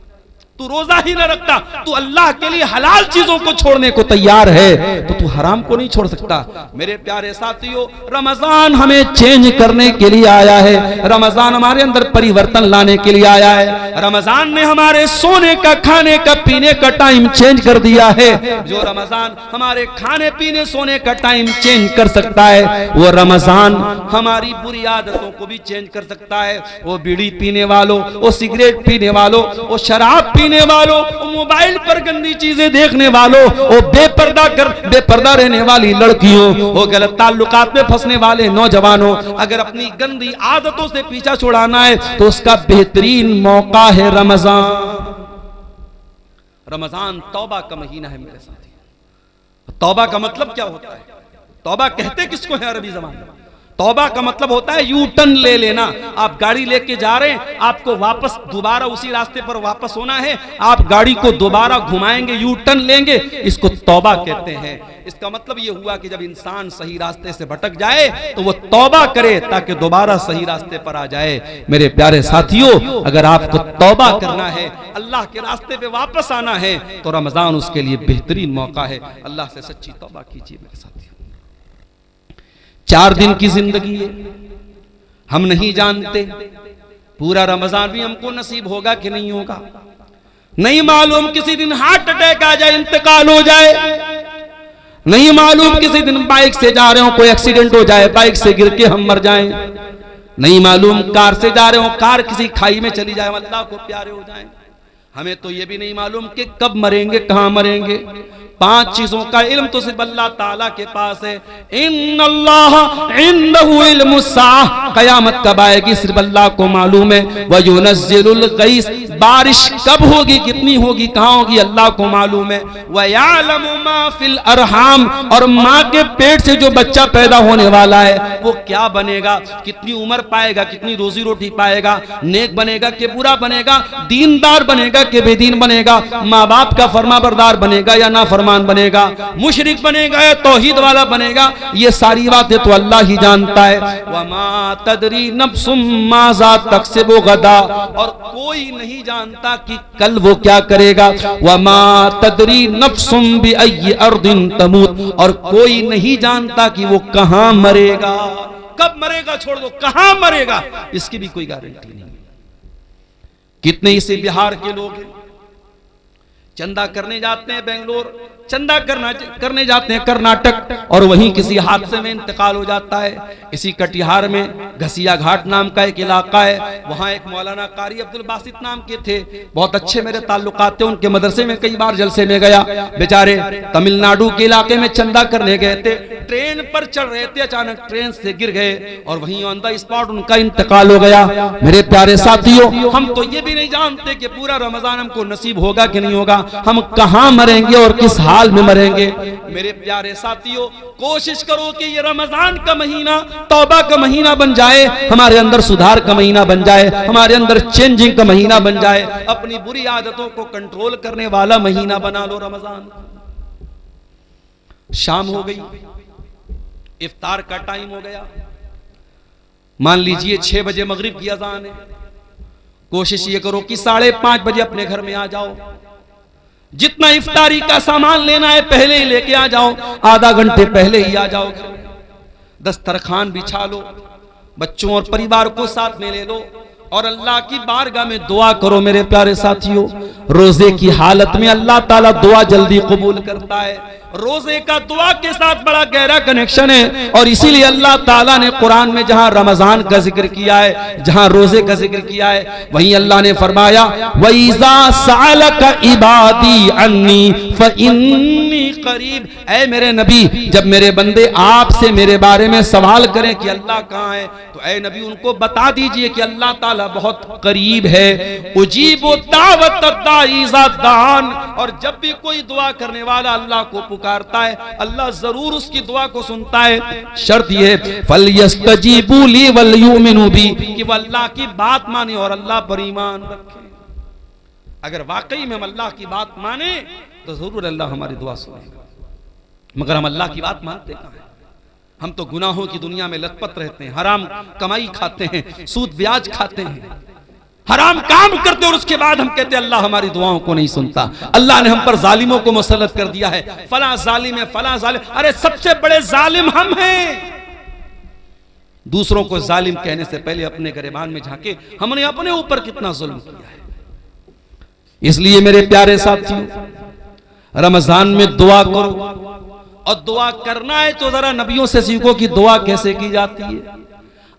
तू रोजा ही न रखता, तू अल्लाह के लिए हलाल चीजों को छोड़ने को तैयार है, तो तू हराम को नहीं छोड़ सकता। मेरे प्यारे साथियों, रमजान हमें चेंज करने के लिए आया है, रमजान हमारे अंदर परिवर्तन लाने के लिए आया है। रमजान ने हमारे सोने का, खाने का, पीने का टाइम चेंज कर दिया है। जो रमजान हमारे खाने पीने सोने का टाइम चेंज कर सकता है, वो रमजान हमारी बुरी आदतों को भी चेंज कर सकता है। वो बीड़ी पीने वालों, वो सिगरेट पीने वालों, वो शराब पीने वालों, मोबाइल पर गंदी चीजें देखने वालों, वो बेपर्दा रहने वाली लड़कियों, वो गलत ताल्लुकात में फंसने वाले नौजवानों, अगर अपनी गंदी आदतों से पीछा छुड़ाना है तो उसका बेहतरीन मौका है रमजान। रमजान तौबा का महीना है मेरे साथी। तौबा का मतलब क्या होता है? तौबा कहते किसको है अरबी ज़बान में? तौबा का मतलब होता है यू टर्न ले लेना। आप गाड़ी लेके जा रहे हैं, आपको वापस दोबारा उसी रास्ते पर वापस होना है, आप गाड़ी को दोबारा घुमाएंगे, यू टर्न लेंगे, इसको तौबा कहते हैं। इसका मतलब ये हुआ कि जब इंसान सही रास्ते से भटक जाए तो वो तौबा करे ताकि दोबारा सही रास्ते पर आ जाए। मेरे प्यारे साथियों, अगर आपको तौबा करना है, अल्लाह के रास्ते पे वापस आना है, तो रमजान उसके लिए बेहतरीन मौका है। अल्लाह से सच्ची तौबा कीजिए मेरे साथियों। 4 दिन की जिंदगी है, हम नहीं जानते पूरा रमजान भी हमको नसीब होगा कि नहीं होगा, नहीं मालूम। किसी दिन हार्ट अटैक आ जाए, इंतकाल हो जाए, नहीं मालूम। किसी दिन बाइक से जा रहे हो, कोई एक्सीडेंट हो जाए, बाइक से गिर के हम मर जाएं, नहीं मालूम। कार से जा रहे हो, कार किसी खाई में चली जाए, अल्लाह को प्यारे हो जाए। हमें तो ये भी नहीं मालूम कि कब मरेंगे, कहां मरेंगे। 5 चीजों का इल्म तो सिर्फ अल्लाह ताला के पास है। इन्नल्लाह इंदहु इल्मुस्साह, कयामत कब आएगी सिर्फ अल्लाह को मालूम है। व युनज़्ज़िलुल गईस, बारिश कब होगी, कितनी होगी, कहां होगी, अल्लाह को मालूम है। व यअलमु मा फिल अरहाम, और मां के पेट से जो बच्चा पैदा होने वाला है वो क्या बनेगा, कितनी उम्र पाएगा, कितनी रोजी रोटी पाएगा, नेक बनेगा कि बुरा बनेगा, दीनदार बनेगा कि बेदीन बनेगा, माँ बाप का फरमाबरदार बनेगा या ना फरमान बनेगा, मुशरिक बनेगा या तौहीद वाला बनेगा, ये सारी बातें तो अल्लाह ही जानता है। वमा तदरी नफ्सुम माज़ा तक्सिबु गदा, और कोई नहीं जानता कि कल वो क्या करेगा। वमा तदरी नफ्सुम बिअय्यि अर्दिन तमूत, और कोई नहीं जानता कि वो कहां मरेगा, कब मरेगा छोड़ दो, कहां मरेगा इसकी भी कोई गारंटी नहीं। कितने इसे बिहार के लोग हैं, चंदा करने जाते हैं बेंगलोर, चंदा करने जाते हैं कर्नाटक, और वहीं किसी हादसे में इंतकाल हो जाता है। इसी कटिहार में घसिया घाट नाम का एक इलाका है, वहां एक मौलाना कारी अब्दुल बासित नाम के थे, बहुत अच्छे मेरे ताल्लुकात थे, उनके मदरसे में कई बार जलसे में गया। बेचारे तमिलनाडु के इलाके में चंदा करने गए थे, ट्रेन पर चढ़ रहे थे, अचानक ट्रेन से गिर गए और वहीं ऑन द स्पॉट उनका इंतकाल हो गया। मेरे प्यारे साथियों, हम तो ये भी नहीं जानते कि पूरा रमजान हमको नसीब होगा कि नहीं होगा, हम कहां मरेंगे और किस हाल में मरेंगे। मेरे प्यारे साथियों, कोशिश करो कि ये रमजान का महीना तौबा का महीना बन जाए, हमारे अंदर सुधार का महीना बन जाए, हमारे अंदर चेंजिंग का महीना बन जाए, अपनी बुरी आदतों को कंट्रोल करने वाला महीना बना लो रमजान। शाम हो गई, इफ्तार का टाइम हो गया, मान लीजिए 6 बजे मगरिब की अजान है। कोशिश ये करो कि 5:30 बजे अपने घर में आ जाओ, जितना इफ्तारी का सामान लेना है पहले ही लेके आ जाओ, आधा घंटे पहले ही आ जाओ। दस्तरखान बिछा लो, बच्चों और परिवार को साथ में ले लो और अल्लाह की बारगाह में दुआ करो। मेरे प्यारे साथियों, रोजे की हालत में अल्लाह ताला दुआ जल्दी कबूल करता है। रोजे का दुआ के साथ बड़ा गहरा कनेक्शन है, और इसीलिए अल्लाह ताला ने कुरान में जहां रमजान का जिक्र किया है, जहां रोजे का जिक्र किया है, वहीं अल्लाह ने फरमाया वइज़ा सअलका इबादी अन्नी फइन्नी करीब। ऐ मेरे नबी, जब मेरे बंदे आपसे मेरे बारे में सवाल करें कि अल्लाह कहाँ है, तो ऐ नबी उनको बता दीजिए कि अल्लाह ताला बहुत करीब है। उजीबु दावत दाई इज़ा दान, और जब भी कोई दुआ करने वाला अल्लाह को पुकारता है, अल्लाह जरूर उसकी दुआ को सुनता है। शर्त ये फलयस्तजीबू ली वलयुमिनू बी, कि वह अल्लाह की बात माने और अल्लाह पर ईमान रखे। अगर वाकई में हम अल्लाह की बात माने तो जरूर अल्लाह हमारी दुआ सुनेगा, मगर हम अल्लाह की बात मानते कहां हैं? हम तो गुनाहों की दुनिया में लथपथ रहते हैं, हराम कमाई खाते हैं, सूद ब्याज खाते हैं, हराम काम करते और उसके बाद हम कहते अल्लाह हमारी दुआओं को नहीं सुनता। अल्लाह ने हम पर जालिमों को मुसल्लत कर दिया है, फला जालिम है, फला जालिम। अरे सबसे बड़े जालिम हम हैं। दूसरों को जालिम कहने से पहले अपने गिरबान में झांके हमने अपने ऊपर कितना जुल्म किया है। इसलिए मेरे प्यारे साथियों, रमजान में दुआ करो, और दुआ करना है तो जरा नबियों से सीखो कि दुआ कैसे की जाती है।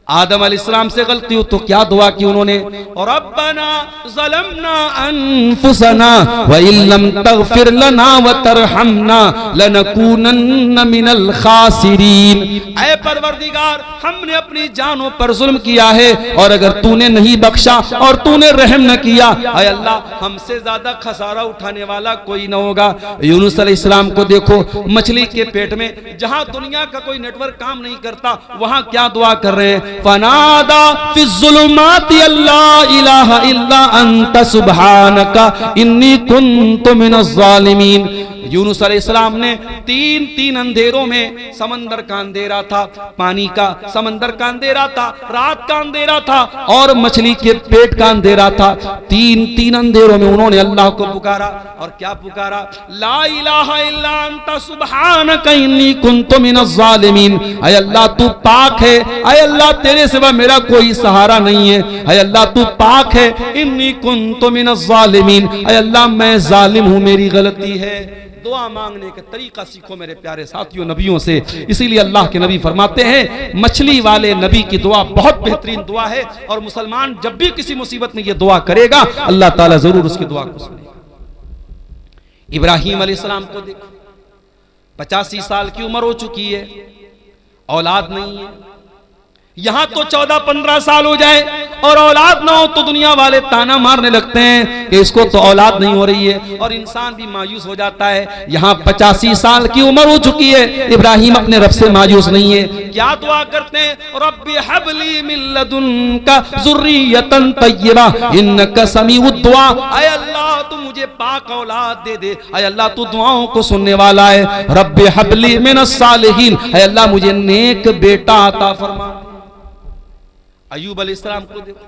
आदम अलैहिस्सलाम से गलती हो तो क्या दुआ की उन्होंने, और रब्बना ज़लमना अनफुसना व इल्लम तगफिर लना व तरहमना लनकूनन्न मिनल खासिरीन। ऐ परवरदिगार, हमने अपनी जानों पर जुल्म किया है, और अगर तूने नहीं बख्शा और तूने रहम न किया, ऐ अल्लाह हमसे ज्यादा खसारा उठाने वाला कोई न होगा। यूनुस अलैहिस्सलाम को देखो, मछली के पेट में, जहां दुनिया का कोई नेटवर्क काम नहीं करता, वहां क्या दुआ कर रहे हैं, फनादा फिज़्ज़ुलुमाति अल्ला इलाहा इल्ला अंत सुब्हानका इन्नी कुन्तु मिनज़्ज़ालिमीन। यूनुस अलैहिस्सलाम ने तीन अंधेरों में, समंदर का अंधेरा था, पानी का, समंदर का अंधेरा था, रात का अंधेरा था, और मछली के पेट का अंधेरा था। तीन अंधेरों में उन्होंने अल्लाह को पुकारा, और क्या पुकारा, ला इलाहा इल्ला अंता सुब्हानका इन्नी कुन्तु मिनज़्ज़ालिमीन। ऐ अल्लाह तू पाक है, ऐ अल्लाह तेरे सिवा मेरा कोई सहारा नहीं है, ऐ अल्लाह तू पाक है, इन्नी कुन्तु मिनज़्ज़ालिमीन। ऐ अल्लाह मैं जालिम हूं, मेरी गलती है। दुआ मांगने का तरीका सीखो मेरे प्यारे साथियों नबियों से। इसीलिए अल्लाह के नबी फरमाते हैं, मछली वाले नबी की दुआ बहुत बेहतरीन दुआ है, और मुसलमान जब भी किसी मुसीबत में ये दुआ करेगा, अल्लाह ताला जरूर उसकी दुआ को सुनेगा। इब्राहिम अलैहिस्सलाम को देखो, 85 साल की उम्र हो चुकी है, औलाद नहीं है। यहां तो 14-15 साल हो जाए और औलाद ना हो तो दुनिया वाले ताना मारने लगते हैं कि इसको तो औलाद नहीं हो रही है, और इंसान भी मायूस हो जाता है। यहाँ 85 साल की उम्र हो चुकी है, इब्राहिम अपने रब से मायूस नहीं है। क्या दुआ करते हैं, रब्बी हबली मिन लदुनका ज़ुर्रियतन तय्यबा इन्नका समीउद दुआ। ऐ अल्लाह तू मुझे पाक औलाद दे दे, ऐ अल्लाह तू दुआओं को सुनने वाला है। रब्बी हबली मिनस सालिहीन, ऐ अल्लाह मुझे नेक बेटा अता फरमा। अय्यूब अलैहिस्सलाम को देखो,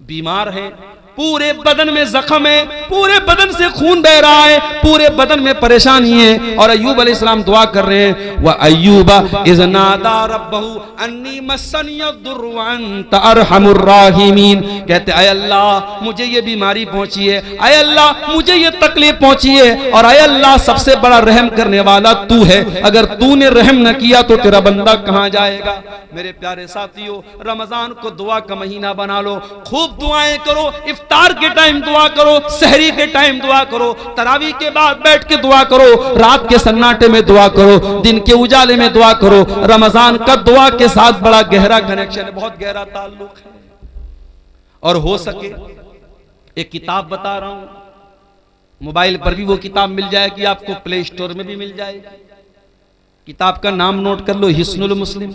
बीमार है, पूरे बदन में जख्म है, पूरे बदन से खून बह रहा है, पूरे बदन में परेशानी है, और अय्यूब अलैहिस्सलाम दुआ कर रहे हैं, व अय्यूबा इज़ नादा रब्बहू अन्नी मस्सनियद्दुर्रु व अंत अरहमुर राहिमीन। कहते ऐ अल्लाह मुझे ये बीमारी पहुंची है, ऐ अल्लाह मुझे ये तकलीफ पहुंची है, और ऐ अल्लाह सबसे बड़ा रहम करने वाला तू है, अगर तूने रहम न किया तो तेरा बंदा कहां जाएगा। मेरे प्यारे साथियों, रमजान को दुआ का महीना बना लो, खूब दुआएं करो, इफ्तार के टाइम दुआ करो, सहरी के टाइम दुआ करो, तरावी के बाद बैठ के दुआ करो, रात के सन्नाटे में दुआ करो, दिन के उजाले में दुआ करो। रमजान का दुआ के साथ बड़ा गहरा कनेक्शन है, बहुत गहरा ताल्लुक है। और हो सके एक किताब बता रहा हूं, मोबाइल पर भी वो किताब मिल जाएगी आपको, प्ले स्टोर में भी मिल जाएगी। किताब का नाम नोट कर लो, हिस्नुल मुस्लिम,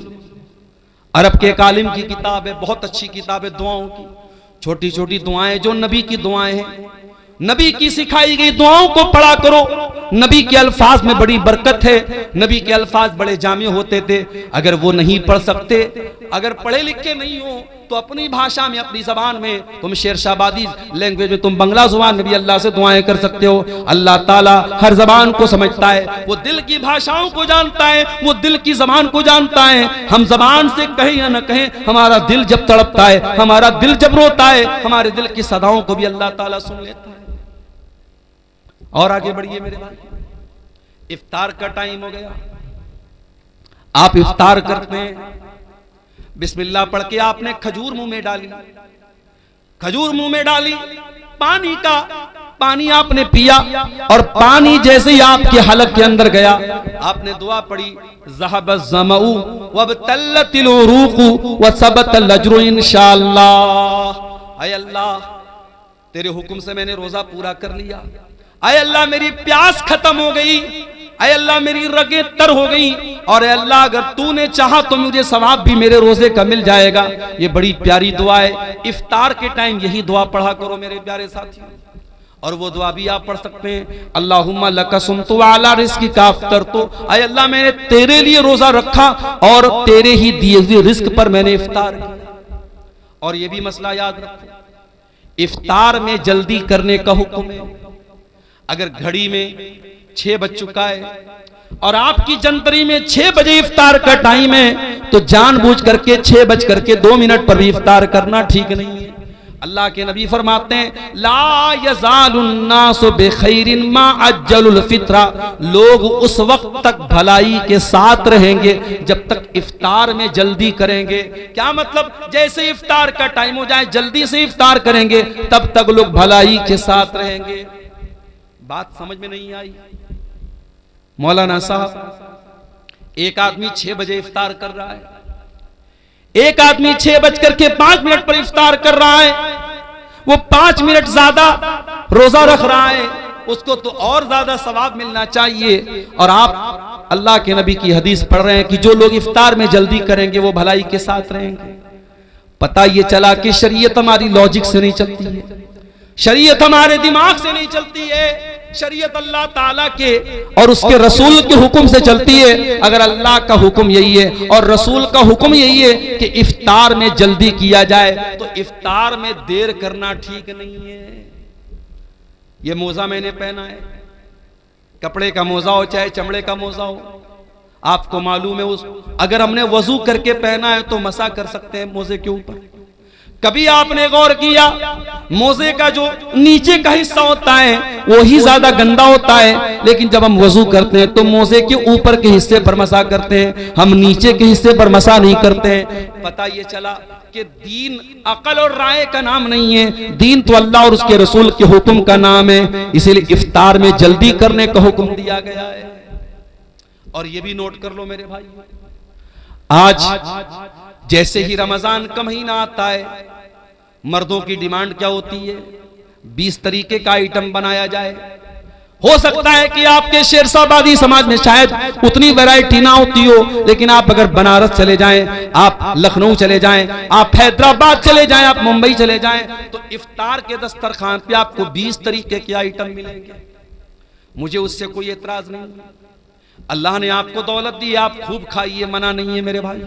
अरब के एक आलिम की किताब है, बहुत अच्छी किताब है दुआओं की। छोटी छोटी दुआएं जो नबी की दुआएं हैं, नबी की सिखाई गई दुआओं को पढ़ा करो। नबी के अल्फाज में बड़ी बरकत है, नबी के अल्फाज बड़े जामे होते थे। अगर वो नहीं पढ़ सकते, अगर पढ़े लिखे नहीं हो, तो अपनी भाषा में, अपनी जबान में, तुम शेरशाबादी लैंग्वेज में, तुम बंगला जुबान में भी अल्लाह से दुआएं कर सकते हो। अल्लाह ताला हर जबान को समझता है, वो दिल की भाषाओं को जानता है, वो दिल की जबान को जानता है। हम जबान से कहें या न कहें, हमारा दिल जब तड़पता है, हमारा दिल जब रोता है, हमारे दिल की सदाओं को भी अल्लाह ताला सुन लेता है। और आगे बढ़िए मेरे भाई, इफ्तार का टाइम हो गया। आप इफ्तार करते हैं, बिस्मिल्लाह पढ़ के आपने खजूर मुंह में डाली, खजूर मुंह में डाली, पानी आपने पिया, और पानी जैसे ही आपके हलक के अंदर गया, आपने दुआ पढ़ी, ज़हबज़ ज़मऊ वबतल्लतिल उरूक़ु वसबतल अज्रु इंशाअल्लाह। ऐ अल्लाह तेरे हुक्म से मैंने रोजा पूरा कर लिया, ऐ अल्लाह मेरी प्यास खत्म हो गई, ऐ अल्लाह मेरी रगें तर हो गई, और ऐ अल्लाह अगर तूने चाहा तो मुझे सवाब भी मेरे रोजे का मिल जाएगा। ये बड़ी प्यारी दुआ है। इफ्तार के टाइम यही दुआ पढ़ा करो मेरे प्यारे साथियों। और वो दुआ भी आप पढ़ सकते हैं, अल्लाहुम्मा लका सुमतु अला रिज़्क़िका अफ़्तरतु, ऐ अल्लाह मैंने तेरे लिए रोजा रखा और तेरे ही दिए हुए रिस्क पर मैंने इफ्तार किया। और ये भी मसला याद रखो, इफ्तार में जल्दी करने का हुक्म है। अगर घड़ी में 6 बज चुका है और आपकी जनतरी में 6 बजे इफ्तार का टाइम है, तो जानबूझ करके 6 बज करके 2 मिनट पर भी इफ्तार करना ठीक नहीं है। अल्लाह के नबी फरमाते हैं, ला यज़ालुन्नासु बिखैरिन मा अज्जलुल फित्रा, लोग उस वक्त तक भलाई के साथ रहेंगे जब तक इफ्तार में जल्दी करेंगे। क्या मतलब? जैसे इफ्तार का टाइम हो जाए जल्दी से इफ्तार करेंगे, तब तक लोग भलाई के साथ रहेंगे। बात समझ में नहीं आई? मौलाना साहब, एक आदमी 6 बजे इफ्तार कर रहा है, एक आदमी 6 बजकर के 5 मिनट पर इफ्तार कर रहा है, वो 5 मिनट ज्यादा रोजा रख रहा है, उसको तो और ज्यादा सवाब मिलना चाहिए। और आप अल्लाह के नबी की हदीस पढ़ रहे हैं कि जो लोग इफ्तार में जल्दी करेंगे वो भलाई के साथ रहेंगे। पता ये चला कि शरीयत हमारी लॉजिक से नहीं चलती है, शरीयत हमारे दिमाग से नहीं चलती है, शरीयत अल्लाह ताला के और उसके रसूल के हुक्म से चलती है। अगर अल्लाह का हुक्म यही है और रसूल का हुक्म यही है कि इफ्तार में जल्दी किया जाए, तो इफ्तार में देर करना ठीक नहीं है। ये मोजा मैंने पहना है, कपड़े का मोजा हो चाहे चमड़े का मोजा हो, आपको मालूम है उस अगर हमने वजू करके पहना है तो मसा कर सकते हैं मोजे के ऊपर। कभी आपने गौर किया, मोजे का जो नीचे का हिस्सा होता है वो ही ज्यादा गंदा होता है, लेकिन जब हम वजू करते हैं तो मोजे के ऊपर के हिस्से पर मसा करते हैं, हम नीचे के हिस्से पर मसा नहीं करते हैं। पता ये चला कि दीन अकल और राय का नाम नहीं है, दीन तो अल्लाह और उसके रसूल के हुक्म का नाम है। इसीलिए इफ्तार में जल्दी करने का हुक्म दिया गया है। और ये भी नोट कर लो मेरे भाई, आज जैसे ही रमजान का महीना आता है, मर्दों की डिमांड क्या होती है? 20 तरीके का आइटम बनाया जाए। हो सकता है कि आपके शेरशाबादी समाज में शायद उतनी वैरायटी ना होती हो, लेकिन आप अगर बनारस चले जाएं, आप लखनऊ चले जाएं, आप हैदराबाद चले जाएं, आप मुंबई चले जाएं, तो इफ्तार के दस्तरखान पे आपको 20 तरीके के आइटम मिलेंगे। मुझे उससे कोई एतराज नहीं। अल्लाह ने आपको दौलत दी, आप खूब खाइए, मना नहीं है मेरे भाई,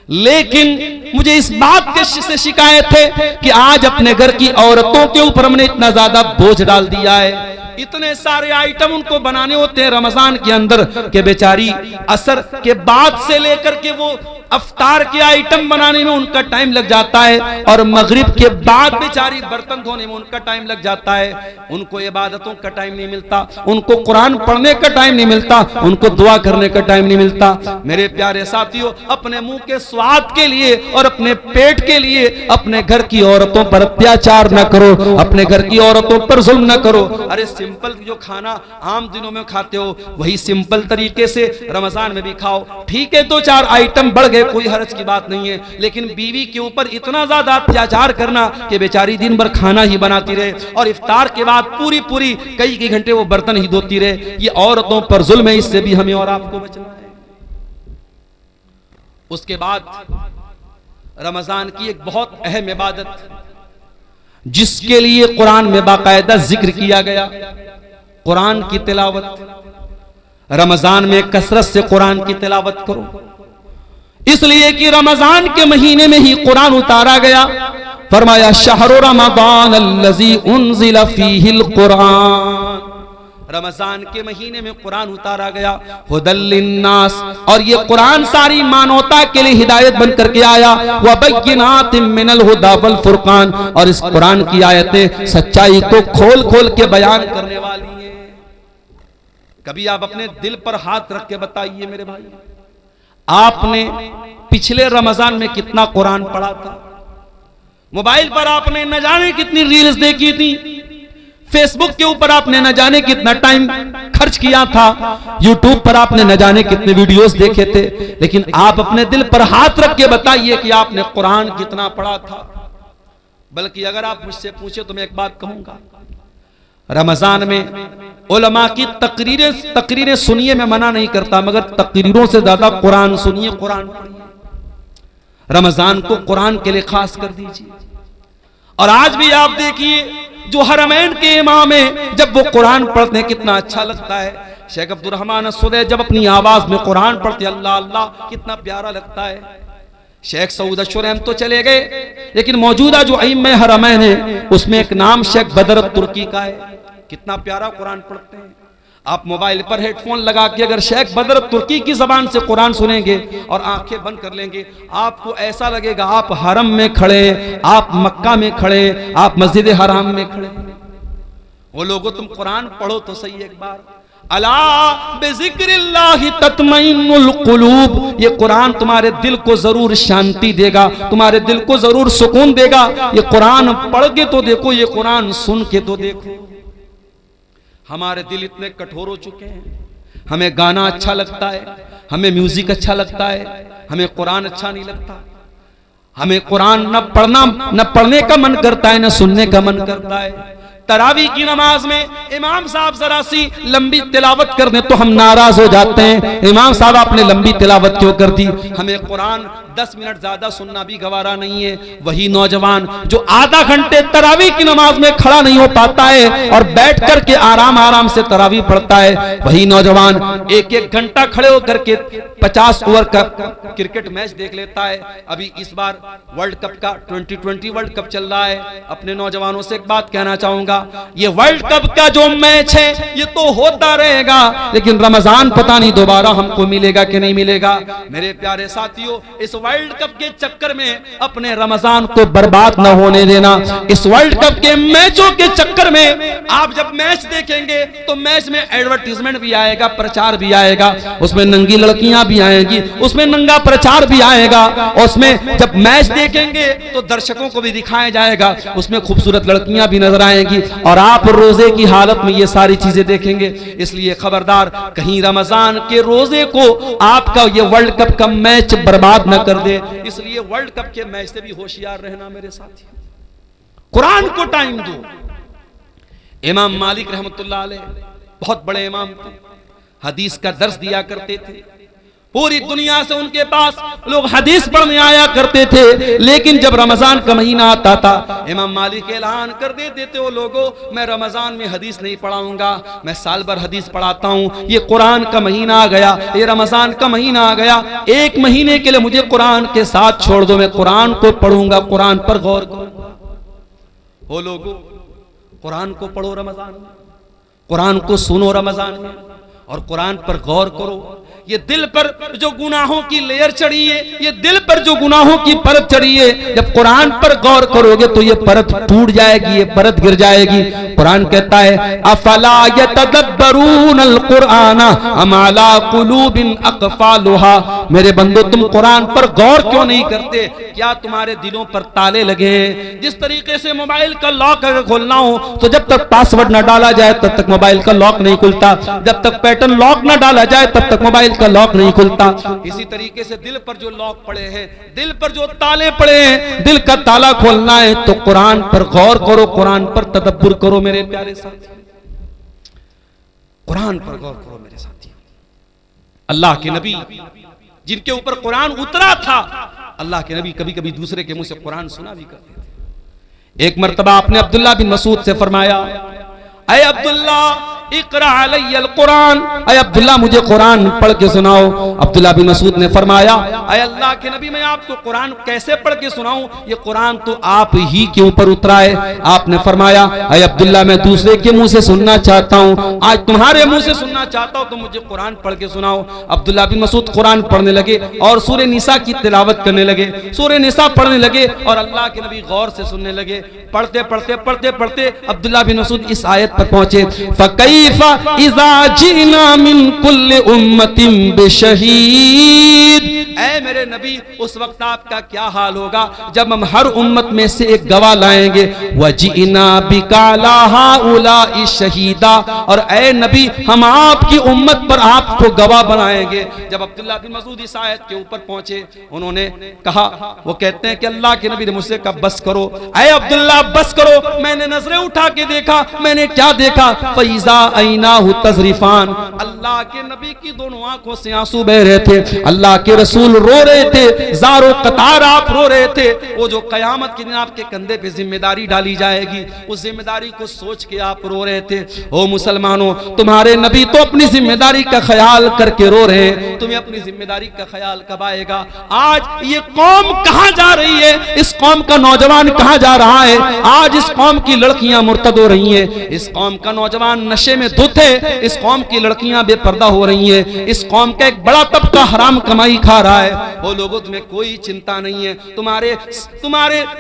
लेकिन मुझे इस बात से शिकायत है कि आज अपने घर की औरतों के ऊपर हमने इतना ज्यादा बोझ डाल दिया है। इतने सारे आइटम उनको बनाने होते हैं रमजान के अंदर के बेचारी असर के बाद से लेकर के वो अफ्तार के आइटम बनाने में उनका टाइम लग जाता है, और मगरिब के बाद बेचारी बर्तन धोने में उनका टाइम लग जाता है। उनको इबादतों का टाइम नहीं मिलता, उनको कुरान पढ़ने का टाइम नहीं मिलता, उनको दुआ करने का टाइम नहीं मिलता। मेरे प्यारे साथियों, अपने मुंह के स्वाद के लिए और अपने पेट के लिए अपने घर की औरतों पर अत्याचार न करो, अपने घर की औरतों पर जुल्म न करो। अरे सिंपल जो खाना आम दिनों में खाते हो वही सिंपल तरीके से रमजान में भी खाओ। ठीक है, 2-4 आइटम बढ़ गए, कोई हर्ज की बात नहीं है, लेकिन बीवी के ऊपर इतना ज्यादा अत्याचार करना कि बेचारी दिन भर खाना ही बनाती रहे और इफ्तार के बाद पूरी कई घंटे वो बर्तन ही धोती रहे, ये औरतों पर जुल्म है। इससे भी हमें और आपको बचना है। उसके बाद रमजान की एक बहुत अहम इबादत जिसके लिए कुरान में बाकायदा जिक्र किया गया, कुरान की तिलावत। रमजान में कसरत से कुरान की तिलावत करो, इसलिए कि रमजान के महीने में ही कुरान उतारा गया। फरमाया शहरु रमजान अल्लज़ी उन्ज़िला फ़ीहिल कुरान, रमजान के महीने में कुरान उतारा गया। हुदल लिन्नास, और ये कुरान सारी मानवता के लिए हिदायत बन करके आया। व बय्यिनातिम मिनल हुदा वल फुरकान, और इस कुरान की आयतें सच्चाई को खोल खोल के बयान करने वाली हैं। कभी आप अपने दिल पर हाथ रख के बताइए मेरे भाई, आपने पिछले रमजान में कितना कुरान पढ़ा था? मोबाइल पर आपने न जाने कितनी रील्स देखी थी, फेसबुक के ऊपर आपने न जाने कितना टाइम खर्च किया था, यूट्यूब पर आपने न जाने कितने वीडियोस देखे थे, लेकिन आप अपने दिल पर हाथ रख के बताइए कि आपने कुरान कितना पढ़ा था। बल्कि अगर आप मुझसे पूछे तो मैं एक बात कहूंगा, रमजान में उलमा की तकरीरें सुनिए, मैं मना नहीं करता, मगर तकरीरों से ज्यादा कुरान सुनिए, कुरान पढ़िए। रमजान को कुरान के लिए खास कर दीजिए। और आज भी आप देखिए जो हरमैन के इमाम है, जब वो कुरान पढ़ते हैं कितना अच्छा लगता है। शेख अब्दुल रहमान सुदैस जब अपनी आवाज में कुरान पढ़ते, अल्लाह अल्लाह, कितना प्यारा लगता है। शेख सऊद अशरम तो चले गए, लेकिन मौजूदा जो अइम्मे हरमैन है उसमें एक नाम शेख बदर तुर्की का है। कितना प्यारा कुरान पढ़ते हैं। आप मोबाइल पर हेडफोन लगा के अगर शेख बदर तुर्की की जबान से कुरान सुनेंगे और आंखें बंद कर लेंगे, आपको ऐसा लगेगा आप हरम में खड़े हैं, आप मक्का में खड़े हैं, आप मस्जिद हराम में खड़े हैं। वो लोगों तुम कुरान पढ़ो तो सही एक बार। अला बिज़िक्रिल्लाहि तत्मइन्नुल कुलूब, ये कुरान तुम्हारे दिल को जरूर शांति देगा, तुम्हारे दिल को जरूर सुकून देगा। ये कुरान पढ़ के तो देखो, ये कुरान सुन के तो देखो। हमारे दिल इतने कठोर हो चुके हैं, हमें गाना अच्छा लगता है, हमें म्यूजिक अच्छा लगता है, हमें कुरान अच्छा नहीं लगता। हमें कुरान न पढ़ने का मन करता है, न सुनने का मन करता है। तरावी की नमाज में इमाम साहब जरा सी लंबी तिलावत कर दें तो हम नाराज हो जाते हैं, इमाम साहब आपने लंबी तिलावत क्यों कर दी। हमें कुरान 10 मिनट ज्यादा सुनना भी गवारा नहीं है। वही नौजवान जो आधा घंटे तरावी की नमाज में खड़ा नहीं हो पाता है और बैठ करके आराम आराम से तरावी पढ़ता है, वही नौजवान 1-1 घंटा खड़े होकर के 50 ओवर का क्रिकेट मैच देख लेता है। अभी इस बार वर्ल्ड कप का 2020 वर्ल्ड कप चल रहा है। अपने नौजवानों से एक बात कहना चाहूंगा, ये वर्ल्ड कप का जो मैच है ये तो होता रहेगा, लेकिन रमजान पता नहीं दोबारा हमको मिलेगा कि नहीं मिलेगा। मेरे प्यारे साथियों, इस वर्ल्ड कप के चक्कर में अपने रमजान को बर्बाद न होने देना। इस वर्ल्ड कप के मैचों के चक्कर में आप जब मैच देखेंगे तो मैच में एडवर्टीजमेंट भी आएगा, प्रचार भी आएगा, उसमें नंगी लड़कियां भी आएंगी, उसमें नंगा प्रचार भी आएगा। उसमें जब मैच देखेंगे तो दर्शकों को भी दिखाया जाएगा, उसमें खूबसूरत लड़कियां भी नजर आएंगी और आप रोजे की हालत में ये सारी चीजें देखेंगे। इसलिए खबरदार, कहीं रमजान के रोजे को आपका ये वर्ल्ड कप का मैच बर्बाद न कर दे। इसलिए वर्ल्ड कप के मैच से भी होशियार रहना मेरे साथी। कुरान को टाइम दो। इमाम मालिक रहमतुल्लाह अलैह बहुत बड़े इमाम थे, हदीस का दर्स दिया करते थे। पूरी दुनिया से उनके पास लोग हदीस पढ़ने आया करते थे, लेकिन जब रमजान का महीना आता था इमाम मालिक ऐलान कर देते थे, वो लोगों मैं रमजान में हदीस नहीं पढ़ाऊंगा, मैं साल भर हदीस पढ़ाता हूँ। ये कुरान का महीना आ गया, ये रमजान का महीना आ गया, 1 महीने के लिए मुझे कुरान के साथ छोड़ दो, मैं कुरान को पढ़ूंगा, कुरान पर गौर करूंगा। वो लोगों कुरान को पढ़ो रमजान में, कुरान को सुनो रमजान में और कुरान पर गौर करो। ये दिल पर जो गुनाहों की लेयर चढ़ी है, ये दिल पर जो गुनाहों की परत चढ़ी है, जब कुरान पर गौर करोगे तो ये परत टूट जाएगी, ये परत गिर जाएगी। कुरान कहता है अफला यतदब्बरूनल कुरान अम अला कुलूबिन अक़फ़ालुहा, मेरे बंदो तुम कुरान पर गौर क्यों नहीं करते? क्या तुम्हारे दिलों पर ताले लगे हैं? जिस तरीके से मोबाइल का लॉक अगर खोलना हो तो जब तक पासवर्ड न डाला जाए तब तक मोबाइल का लॉक नहीं खुलता, जब तक पैटर्न लॉक न डाला जाए तब तक मोबाइल का लॉक नहीं खुलता। इसी तरीके से दिल पर जो लॉक पड़े हैं, दिल पर जो ताले पड़े हैं, दिल का ताला खोलना है तो कुरान पर गौर करो, कुरान पर तदब्बुर करो मेरे प्यारे साथी, कुरान पर गौर करो मेरे साथी। अल्लाह के नबी जिनके ऊपर कुरान उतरा था, अल्लाह के नबी कभी कभी दूसरे के मुंह से कुरान सुना भी करते थे। एक मर्तबा आपने अब्दुल्ला बिन मसूद से फरमाया, ऐ अब्दुल्ला इक़रा अलैयल कुरान, ऐ अब्दुल्ला मुझे कुरान पढ़ के सुनाओ। अब्दुल्ला बिन मसूद ने फरमाया, ऐ अल्लाह के नबी मैं आपको कुरान कैसे पढ़ के सुनाऊं, ये कुरान तो आप ही के ऊपर उतरा है। आपने फरमाया, ऐ अब्दुल्ला मैं दूसरे के मुंह से सुनना चाहता हूं, आज तुम्हारे मुंह से सुनना चाहता हूं, तो मुझे कुरान पढ़ के सुनाओ। अब्दुल्ला बिन मसूद कुरान पढ़ने लगे और सूरह निसा की तिलावत करने लगे, सूरह निसा पढ़ने लगे और अल्लाह के नबी गौर से सुनने लगे। पढ़ते पढ़ते पढ़ते पढ़ते अब्दुल्ला बिन मसूद इस आयत पर पहुंचे, फकैफा इज़ा जिना मिन कुल्ली उम्मतिन बिशहीद, ऐ मेरे नबी उस वक्त आपका क्या हाल होगा जब हम हर उम्मत में से एक गवाह लाएंगे। वजीना बिकाला हाउलाई शहीदा, और ऐ नबी हम आपकी उम्मत पर आपको गवाह बनाएंगे। जब अब्दुल्ला बिन मसूद इस आयत के ऊपर पहुंचे, उन्होंने कहा, वो कहते हैं कि अल्लाह के नबी ने मुझसे कहा बस करो, ऐ अब्दुल्ला बस करो। मैंने नजरें उठा के देखा, मैंने क्या देखा, फैज़ा ऐनाहु तज़रिफान, अल्लाह के नबी की दोनों आंखों से आंसू बह रहे थे, अल्लाह के रसूल रो रहे थे, ज़ारो कतार आप रो रहे थे। वो जो कयामत के दिन आपके कंधे पे जिम्मेदारी डाली जाएगी, उस जिम्मेदारी को सोच के आप रो रहे थे। ओ मुसलमानों, तुम्हारे नबी तो अपनी जिम्मेदारी का ख्याल करके रो रहे हैं, तुम्हें अपनी जिम्मेदारी का ख्याल कब आएगा? आज ये कौम कहां जा रही है? इस कौम का नौजवान कहां जा रहा है? आज इस कौम की लड़कियां मुर्तद हो रही हैं, इस कौम का नौजवान नशे में धुत है, इस कौम की लड़कियां बेपर्दा हो रही हैं, इस कौम का एक बड़ा तबका हराम कमाई खा रहा है। वो लोगों, तुम्हें कोई चिंता नहीं है, तुम्हारे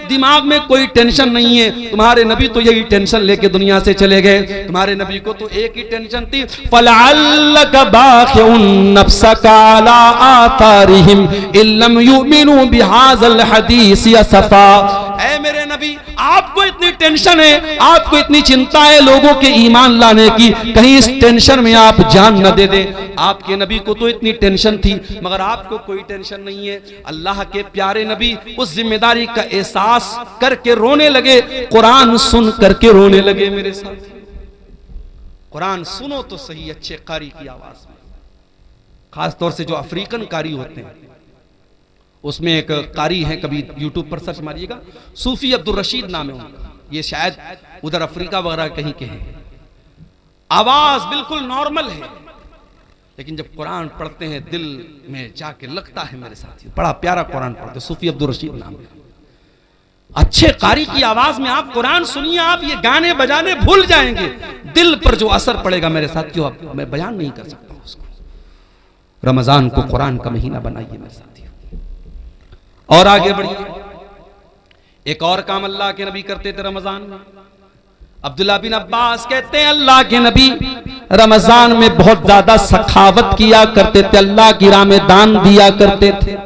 दिमाग में कोई टेंशन नहीं है। तुम्हारे नबी तो यही टेंशन लेके दुनिया से चले गए। तुम्हारे नबी को तो एक ही टेंशन थी, फलअल्लक बाखिउन नफ्सका अला आथारिहिम इल्लम युमिनु बिहाज़ल हदीस असफा। ऐ मेरे नबी, आपको इतनी टेंशन है, आपको इतनी चिंता है लोगों के ईमान लाने की, कहीं इस टेंशन में आप जान न दे दे। आपके नबी को तो इतनी टेंशन थी, मगर आपको कोई टेंशन नहीं है। अल्लाह के प्यारे नबी उस जिम्मेदारी का एहसास करके रोने लगे, कुरान सुन करके रोने लगे। मेरे साथ कुरान सुनो तो सही, अच्छे कारी की आवाज में, खास तौर से जो अफ्रीकन कारी होते हैं। उसमें एक कारी है, कभी यूट्यूब पर सर्च मारिएगा, सूफी अब्दुल रशीद नाम है उनका, ये शायद उधर अफ्रीका वगैरह कहीं के हैं। आवाज बिल्कुल नॉर्मल है, लेकिन जब कुरान पढ़ते हैं दिल में जाके लगता है। मेरे साथी, बड़ा प्यारा कुरान पढ़ते, सूफी अब्दुल रशीद नाम है। अच्छे कारी की आवाज में आप कुरान सुनिए, आप ये गाने बजाने भूल जाएंगे। दिल पर जो असर पड़ेगा मेरे साथियों, मैं बयान नहीं कर सकता उसको। रमजान को कुरान का महीना बनाइए मेरे साथियों, और आगे बढ़िए। एक और काम अल्लाह के नबी करते थे रमजान में। अब्दुल्लाह बिन अब्बास कहते हैं, अल्लाह के नबी रमजान में बहुत ज्यादा सखावत किया करते थे, अल्लाह की राह में दान दिया करते थे।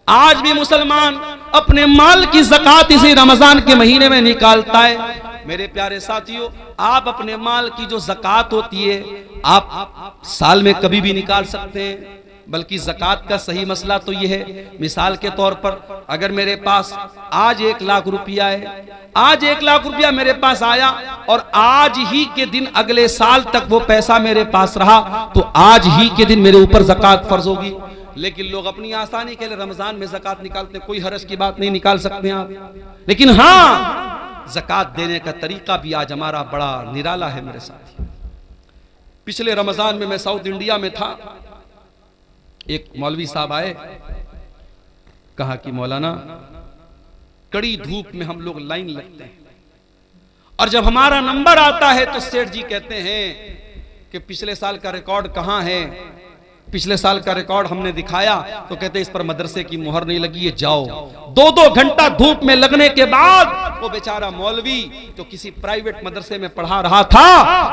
आज भी मुसलमान अपने माल की ज़कात इसी रमजान के महीने में निकालता है। मेरे प्यारे साथियों, आप अपने माल की जो ज़कात होती है आप साल में कभी भी निकाल सकते हैं, बल्कि ज़कात का सही मसला तो यह है, मिसाल के तौर पर अगर मेरे पास आज 1 लाख रुपया है, आज 1 लाख रुपया मेरे पास आया और आज ही के दिन अगले साल तक वो पैसा मेरे पास रहा, तो आज ही के दिन मेरे ऊपर ज़कात फर्ज होगी। लेकिन लोग अपनी आसानी के लिए रमजान में ज़कात निकालते, कोई हरज की बात नहीं, निकाल सकते हैं आप। लेकिन हाँ, ज़कात देने का तरीका भी आज हमारा बड़ा निराला है मेरे साथी। पिछले रमजान में मैं साउथ इंडिया में था, एक मौलवी साहब आए, कहा कि मौलाना कड़ी धूप में हम लोग लाइन लगते हैं और जब हमारा नंबर आता है तो सेठ जी कहते हैं कि पिछले साल का रिकॉर्ड कहां है। पिछले साल का रिकॉर्ड हमने दिखाया तो कहते इस पर मदरसे की मुहर नहीं लगी है, जाओ। 2-2 घंटा धूप में लगने के बाद वो बेचारा मौलवी जो किसी प्राइवेट मदरसे में पढ़ा रहा था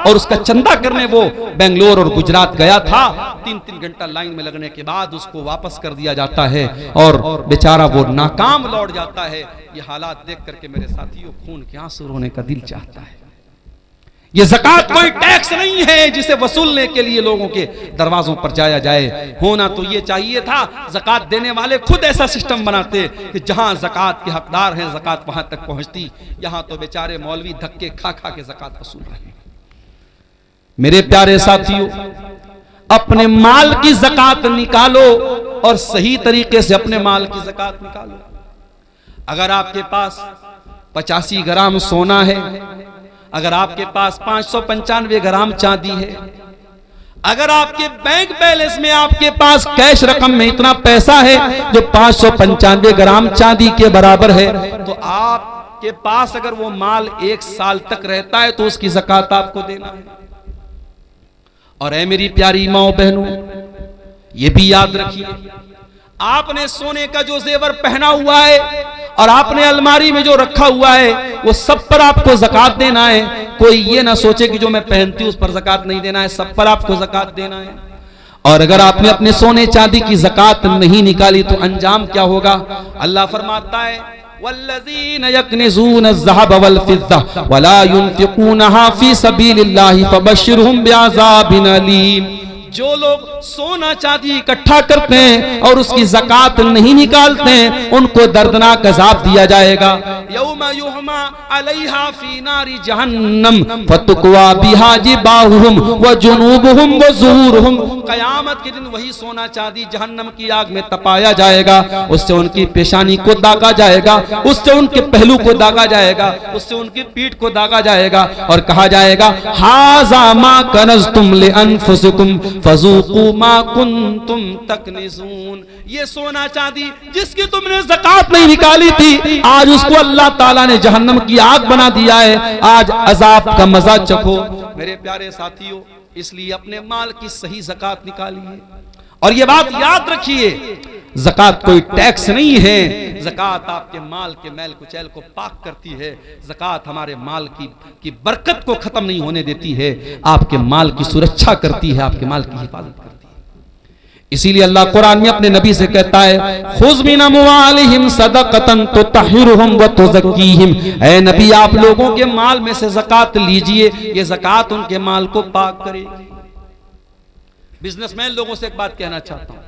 और उसका चंदा करने वो बेंगलोर और गुजरात गया था, 3-3 घंटा लाइन में लगने के बाद उसको वापस कर दिया जाता है और बेचारा वो नाकाम लौट जाता है। ये हालात देख करके मेरे साथियों खून के आंसू रोने का दिल चाहता है। ये ज़कात कोई टैक्स नहीं है जिसे वसूलने के लिए लोगों के दरवाजों पर जाया जाए। होना तो ये चाहिए था, ज़कात देने वाले खुद ऐसा सिस्टम बनाते कि जहां ज़कात के हकदार हैं ज़कात वहां तक पहुंचती। यहां तो बेचारे मौलवी धक्के खा खा के ज़कात वसूल रहे हैं। मेरे प्यारे साथियों, अपने माल की ज़कात निकालो और सही तरीके से अपने माल की ज़कात निकालो। अगर आपके पास 85 ग्राम सोना है, अगर आपके पास 595 ग्राम चांदी है, अगर आपके बैंक बैलेंस में आपके पास कैश रकम में इतना पैसा है जो 595 ग्राम चांदी के बराबर है, तो आपके पास अगर वो माल 1 साल तक रहता है तो उसकी ज़कात आपको देना है। और ऐ मेरी प्यारी माओ बहनों, ये भी याद रखिए, आपने सोने का जो जेवर पहना हुआ है और आपने अलमारी में जो रखा हुआ है वो सब पर आपको ज़कात देना है। कोई ये ना सोचे कि जो मैं पहनती हूं उस पर ज़कात नहीं देना है, सब पर आपको ज़कात देना है। और अगर आपने अपने सोने चांदी की ज़कात नहीं निकाली तो अंजाम क्या होगा? अल्लाह फरमाता है, वल्लज़ीन यक्निज़ून अज़्ज़हब वल फ़िज़्ज़ा वला युनफ़िक़ूनहा फ़ी सबीलिल्लाहि फ़बश्शिरहुम बिअज़ाबिन अलीम। जो लोग सोना चांदी इकट्ठा करते हैं और उसकी ज़कात नहीं निकालते हैं, उनको दर्दनाक अज़ाब दिया जाएगा। यौमा युहमा अलैहा फी नारी जहन्नम फतुक्वा बिहा जिबाहुहुम व जुनूबुहुम व ज़ुहूरुहुम। क़यामत के दिन वही सोना चांदी जहन्नम की आग में तपाया जाएगा, उससे उनकी पेशानी को दागा जाएगा, उससे उनके पहलू को दागा जाएगा, उससे उनकी पीठ को दागा जाएगा और कहा जाएगा हाज़ा मा कनज़्तुम लिअन्फुसिकुम फज़ूक़ू मा कुन्तुम तकनिज़ून। ये सोना चांदी जिसकी तुमने ज़कात नहीं निकाली थी, आज उसको अल्लाह ताला ने जहन्नम की आग बना दिया है, आज अज़ाब का मजा चखो। मेरे प्यारे साथियों, इसलिए अपने माल की सही ज़कात निकालिए और ये बात याद रखिए, ज़कात कोई टैक्स नहीं है, ज़कात आपके माल के मैल कुचैल को पाक करती है, ज़कात हमारे माल की बरकत को खत्म नहीं होने देती है, आपके माल की सुरक्षा करती है, आपके माल की हिफाजत करती है। इसीलिए अल्लाह कुरान में अपने नबी से कहता है खुज़ मिन अम्वालिहिम सदक़तन तुतहिरुहुम व तुज़क्कीहिम। ऐ नबी, आप लोगों के माल में से ज़कात लीजिए, ये ज़कात उनके माल को पाक करेगी। बिजनेसमैन लोगों से एक बात कहना चाहता हूं,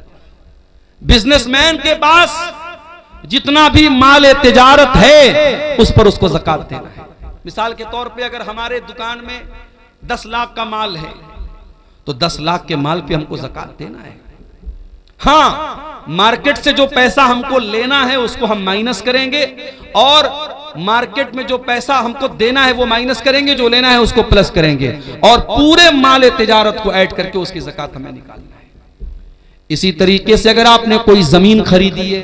बिजनेसमैन के पास जितना भी माल तिजारत है उस पर उसको ज़कात देना है। मिसाल के तौर पे अगर हमारे दुकान में 10 लाख का माल है तो 10 लाख के माल पे हमको ज़कात देना है। हाँ, मार्केट से जो पैसा हमको लेना है उसको हम माइनस करेंगे और मार्केट में जो पैसा हमको देना है वो माइनस करेंगे, जो लेना है उसको प्लस करेंगे और पूरे माल तिजारत को ऐड करके उसकी ज़कात हमें निकालना है। इसी तरीके से अगर आपने कोई जमीन खरीदी है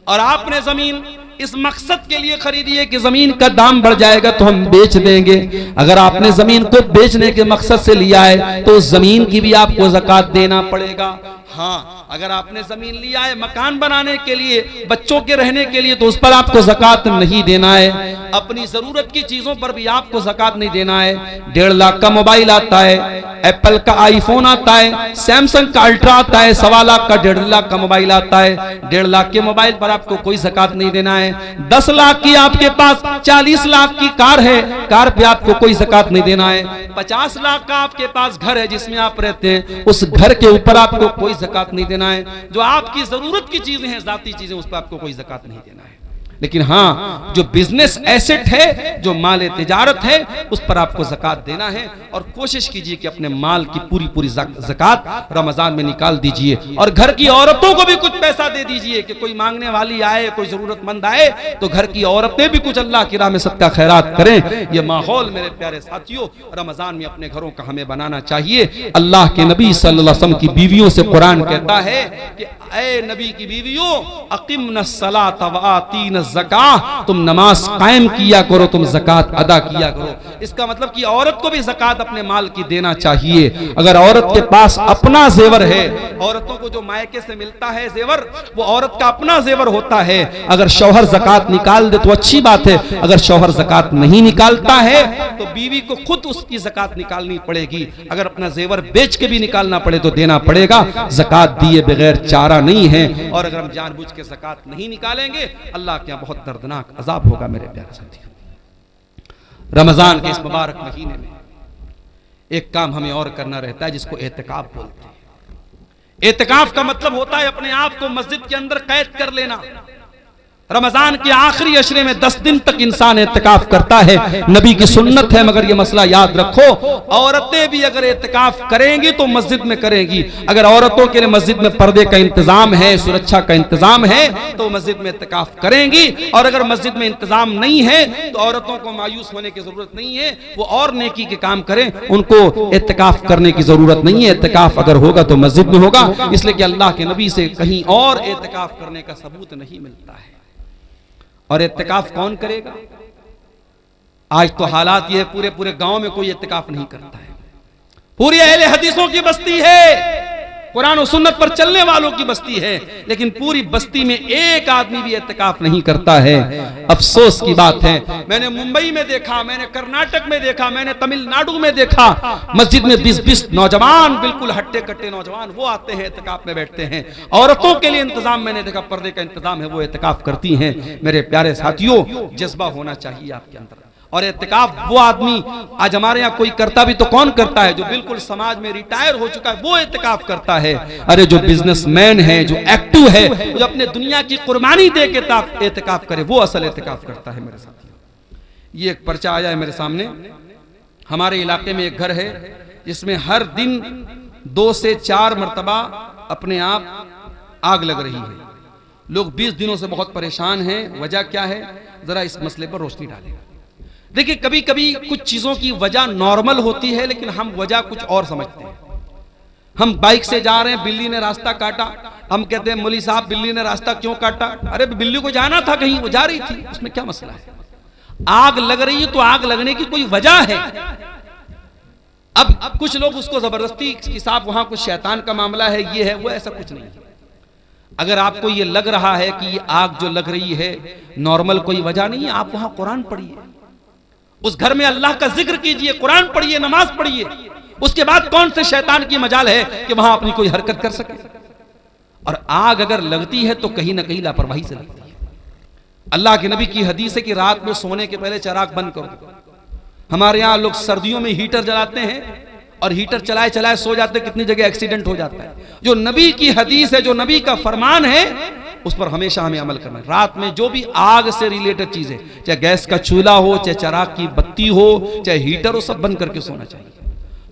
और आपने जमीन इस मकसद के लिए खरीदी है कि जमीन का दाम बढ़ जाएगा तो हम बेच देंगे, अगर आपने जमीन को बेचने के मकसद से लिया है तो उस जमीन की भी आपको ज़कात देना पड़ेगा। हाँ, अगर आपने जमीन लिया है मकान बनाने के लिए, बच्चों के रहने के लिए, तो उस पर आपको ज़कात नहीं देना है। अपनी जरूरत की चीजों पर भी आपको ज़कात नहीं देना है। 1.5 लाख का मोबाइल आता है, एप्पल का आईफोन आता है, सैमसंग का अल्ट्रा आता है, 1.25 लाख का 1.5 लाख का मोबाइल आता है। 1.5 लाख के मोबाइल पर आपको कोई ज़कात नहीं देना है। 10 लाख की आपके पास 40 लाख की कार है, कार पे आपको कोई ज़कात नहीं देना है। 50 लाख का आपके पास घर है जिसमें आप रहते हैं, उस घर के ऊपर आपको कोई ज़कात नहीं देना है। जो आपकी जरूरत की चीजें हैं, जाती चीजें, उस पर आपको कोई ज़कात नहीं देना है। लेकिन हाँ, जो बिजनेस एसेट है, जो माल तिजारत है, उस पर आपको ज़कात देना है और कोशिश कीजिए कि अपने माल की पूरी पूरी ज़कात रमजान में निकाल दीजिए और घर की औरतों को भी कुछ पैसा दे दीजिए कि कोई मांगने वाली आए, कोई जरूरतमंद आए तो घर की औरतें भी कुछ अल्लाह की राह में सदका खैरात करें। ये माहौल मेरे प्यारे साथियों रमजान में अपने घरों का हमें बनाना चाहिए। अल्लाह के नबी सल्लल्लाहु अलैहि वसल्लम की बीवियों से कुरान कहता है कि ऐ नबी की बीवियों, अक़िमनस्सलात व आतीनज़ ज़कात, तुम नमाज कायम किया करो, तुम ज़कात अदा किया करो। इसका मतलब कि औरत को भी ज़कात अपने माल की देना चाहिए। अगर औरत के पास अपना जेवर है, औरतों को जो मायके से मिलता है जेवर, वो औरत का अपना जेवर होता है। अगर शौहर ज़कात निकाल दे तो अच्छी बात है, अगर शौहर ज़कात नहीं निकालता है तो बीवी को खुद उसकी ज़कात निकालनी पड़ेगी। अगर अपना जेवर बेच के भी निकालना पड़े तो देना पड़ेगा। ज़कात दिए बगैर चारा नहीं है और अगर हम जानबूझ के ज़कात नहीं निकालेंगे, अल्लाह के यहाँ बहुत दर्दनाक अजाब होगा। मेरे प्यारे साथियों, रमजान के इस मुबारक महीने में एक काम हमें और करना रहता है जिसको एतिकाफ बोलते हैं। एतिकाफ का मतलब होता है अपने आप को मस्जिद के अंदर कैद कर लेना। रमजान के आखिरी अशरे में 10 दिन तक इंसान एतिकाफ करता है, नबी की सुन्नत है। मगर ये मसला याद रखो, औरतें भी अगर एतिकाफ करेंगी तो मस्जिद में करेंगी। अगर औरतों के लिए मस्जिद में पर्दे का इंतजाम है, सुरक्षा का इंतजाम है, तो मस्जिद में एतिकाफ करेंगी। और अगर मस्जिद में इंतजाम नहीं है तो औरतों को मायूस होने की जरूरत नहीं है, वो और नेकी के काम करें, उनको एतिकाफ करने की जरूरत नहीं है। एतिकाफ अगर होगा तो मस्जिद में होगा, इसलिए कि अल्लाह के नबी से कहीं और एतिकाफ करने का सबूत नहीं मिलता है। और इत्तिकाफ कौन करेगा? आज तो हालात ये पूरे पूरे गांव में कोई इत्तिकाफ नहीं करता है। पूरी अहले हदीसों की बस्ती है, कुरान और सुन्नत पर चलने वालों की बस्ती है, लेकिन पूरी बस्ती में एक आदमी भी इत्तिकाफ नहीं करता है। अफसोस की बात है। मैंने मुंबई में देखा, मैंने कर्नाटक में देखा, मैंने तमिलनाडु में देखा, मस्जिद में 20-20 नौजवान, बिल्कुल हट्टे कट्टे नौजवान, वो आते हैं इत्तिकाफ में बैठते हैं। औरतों के लिए इंतजाम मैंने देखा, पर्दे का इंतजाम है, वो इत्तिकाफ करती हैं। मेरे प्यारे साथियों, जज्बा होना चाहिए आपके अंदर। और एतिकाफ वो आदमी, आज हमारे यहाँ कोई करता भी तो कौन करता है? जो बिल्कुल समाज में रिटायर हो चुका है वो एतिकाफ करता है। अरे जो बिजनेसमैन है, जो एक्टिव है, जो अपने दुनिया की कुर्बानी दे के एतिकाफ करे, वो असल एतिकाफ करता है। मेरे साथ ये एक पर्चा आया है मेरे सामने। हमारे इलाके में एक घर है जिसमें हर दिन 2 से 4 मरतबा अपने आप आग लग रही है। लोग 20 दिनों से बहुत परेशान हैं। वजह क्या है? जरा इस मसले पर रोशनी डालेगा। देखिए, कभी कभी कुछ चीजों की वजह नॉर्मल होती है, लेकिन हम वजह कुछ और समझते हैं। हम बाइक से जा रहे हैं, बिल्ली ने रास्ता काटा, हम कहते हैं मौलवी साहब बिल्ली ने रास्ता क्यों काटा? अरे बिल्ली को जाना था कहीं, वो जा रही थी, उसमें क्या मसला है? आग लग रही है तो आग लगने की कोई वजह है। अब कुछ लोग उसको जबरदस्ती कि साहब वहां कुछ शैतान का मामला है, ये है वो, ऐसा कुछ नहीं है। अगर आपको ये लग रहा है कि ये आग जो लग रही है नॉर्मल कोई वजह नहीं है, आप वहां कुरान पढ़िए, उस घर में अल्लाह का जिक्र कीजिए, कुरान पढ़िए, नमाज पढ़िए। उसके बाद कौन से शैतान की मजाल है कि वहां अपनी कोई हरकत कर सके? और आग अगर लगती है तो कहीं ना कहीं लापरवाही से लगती है। अल्लाह के नबी की हदीस है कि रात में सोने के पहले चिराग बंद करो। हमारे यहाँ लोग सर्दियों में हीटर जलाते हैं और हीटर चलाए चलाए सो जाते हैं, कितनी जगह एक्सीडेंट हो जाता है। जो नबी की हदीस है, जो नबी का फरमान है, उस पर हमेशा हमें अमल करना है। रात में जो भी आग से रिलेटेड चीजें, चाहे गैस का चूल्हा हो, चाहे चिराग की बत्ती हो, चाहे हीटर हो, सब बंद करके सोना चाहिए।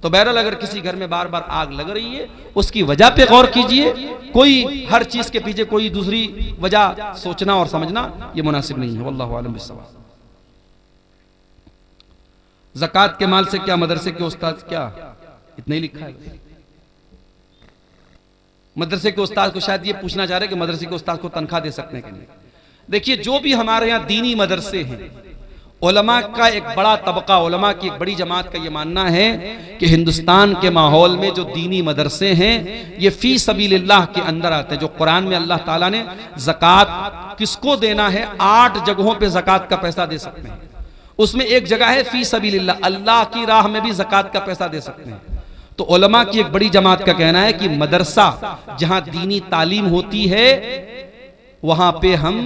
तो बहरहाल अगर किसी घर में बार बार आग लग रही है, उसकी वजह पे गौर कीजिए। कोई हर चीज के पीछे कोई दूसरी वजह सोचना और समझना ये मुनासिब नहीं है। वल्लाहु आलम बिस्सवाब। ज़कात के माल से क्या मदरसे के उस्ताद, क्या इतना ही लिखा है? मदरसे के उस्ताद को शायद ये पूछना चाह रहे कि मदरसे के उस्ताद को तनख्वाह दे सकते हैं कि नहीं। देखिए, जो भी हमारे यहाँ दीनी मदरसे हैं, उलमा का एक बड़ा तबका, उलमा की एक बड़ी जमात का ये मानना है कि हिंदुस्तान के माहौल में जो दीनी मदरसे हैं ये फी सबीलिल्लाह के अंदर आते हैं। जो कुरान में अल्लाह ताला ने ज़कात किसको देना है, 8 जगहों पे ज़कात का पैसा दे सकते हैं। उसमें एक जगह है फी सबीलिल्लाह, अल्लाह की राह में भी ज़कात का पैसा दे सकते हैं। तो उलमा की एक बड़ी जमात का कहना है कि मदरसा जहां दीनी तालीम होती है वहां पे हम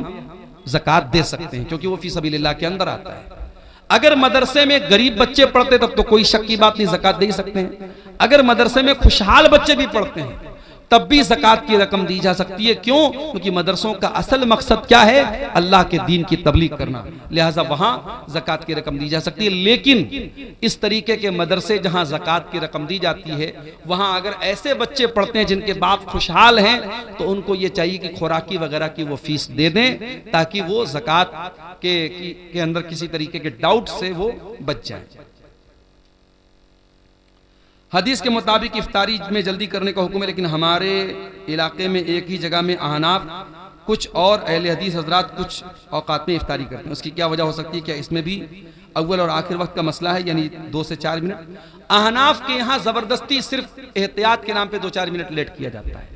ज़कात दे सकते हैं, क्योंकि वो फी सबीलिल्लाह के अंदर आता है। अगर मदरसे में गरीब बच्चे पढ़ते तब तो कोई शक की बात नहीं, ज़कात दे सकते हैं। अगर मदरसे में खुशहाल बच्चे भी पढ़ते हैं तब भी ज़कात की रकम दी जा सकती है। क्यों? क्योंकि मदरसों का असल मकसद क्या है? अल्लाह के दीन की तबलीग करना, लिहाजा वहां ज़कात की रकम दी जा सकती है। लेकिन इस तरीके के मदरसे जहां ज़कात की रकम दी जाती है, वहां अगर ऐसे बच्चे पढ़ते हैं जिनके बाप खुशहाल हैं, तो उनको ये चाहिए कि खुराकी वगैरह की वो फीस दे दें, ताकि वो ज़कात के अंदर किसी तरीके के डाउट से वो बच जाए। हदीस के मुताबिक इफ्तारी में जल्दी करने का हुक्म है, लेकिन हमारे इलाके में एक ही जगह में अहनाफ कुछ और अहले हदीस हजरात कुछ औकात में इफ्तारी करते हैं। उसकी क्या वजह हो सकती है? क्या इसमें भी अव्वल और आखिर वक्त का मसला है, यानी 2 से 4 मिनट? अहनाफ के यहाँ जबरदस्ती सिर्फ एहतियात के नाम पे 2-4 मिनट लेट किया जाता है।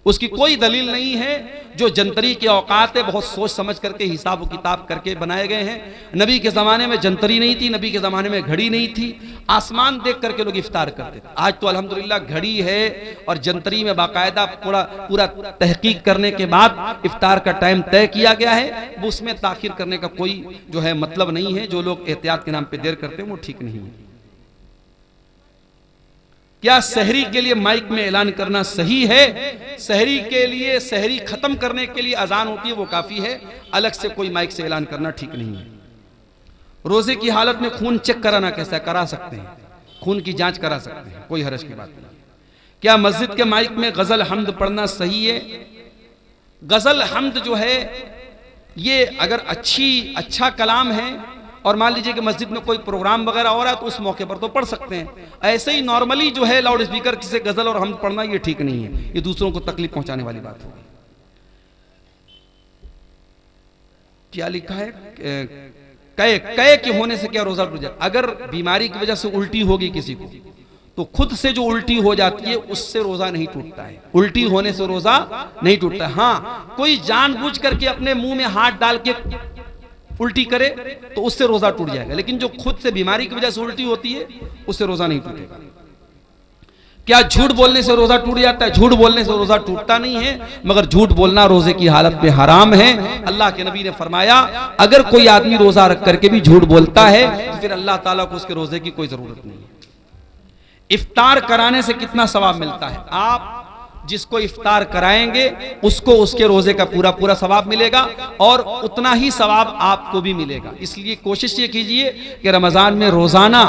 उसकी कोई दलील नहीं है। जो जंतरी के औकात है बहुत सोच समझ करके, हिसाब व किताब करके बनाए गए हैं। नबी के ज़माने में जंतरी नहीं थी, नबी के ज़माने में घड़ी नहीं थी, आसमान देख करके लोग इफ्तार करते थे। आज तो अल्हम्दुलिल्लाह घड़ी है और जंतरी में बाकायदा पूरा तहकीक करने के बाद इफ्तार का टाइम तय किया गया है। वो उसमें ताखिर करने का कोई जो है मतलब नहीं है। जो लोग एहतियात के नाम पर देर करते हैं वो ठीक नहीं है। क्या सहरी के लिए माइक में ऐलान करना सही है? सहरी के लिए, सहरी खत्म करने के लिए अजान होती है, वो काफी है। अलग से कोई माइक से ऐलान करना ठीक नहीं है। रोजे की हालत में खून चेक कराना कैसा? करा सकते हैं, खून की जांच करा सकते हैं, कोई हरज की बात नहीं। क्या मस्जिद के माइक में गजल हमद पढ़ना सही है? गजल हमद जो है ये अगर अच्छा कलाम है और मान लीजिए कि मस्जिद में कोई प्रोग्राम वगैरह हो रहा है तो उस मौके पर तो पढ़ सकते हैं। ऐसे ही नॉर्मली जो है लाउड स्पीकर से गजल और हमद पढ़ना ये ठीक नहीं है, ये दूसरों को तकलीफ पहुंचाने वाली बात होगी। क्या लिखा है? कय के होने से क्या रोजा टूट जाए? अगर बीमारी की वजह से उल्टी होगी किसी को तो खुद से जो उल्टी हो जाती है उससे रोजा नहीं टूटता है। उल्टी होने से रोजा नहीं टूटता है। हाँ, कोई जानबूझ करके अपने मुंह में हाथ डाल के उल्टी करे तो उससे रोजा टूट जाएगा, लेकिन जो खुद से बीमारी की वजह से उल्टी होती है उससे रोजा नहीं टूटेगा। क्या झूठ बोलने से रोजा टूट जाता है? झूठ बोलने से रोजा टूटता नहीं है, मगर झूठ बोलना रोजे की हालत में हराम है। अल्लाह के नबी ने फरमाया अगर कोई आदमी रोजा रख करके भी झूठ बोलता है तो फिर अल्लाह ताला को उसके रोजे की कोई जरूरत नहीं है। इफ्तार कराने से कितना सवाब मिलता है? आप जिसको इफ्तार कराएंगे उसको उसके रोजे का पूरा पूरा सवाब मिलेगा और उतना ही सवाब आपको भी मिलेगा। इसलिए कोशिश ये कीजिए कि रमजान में रोजाना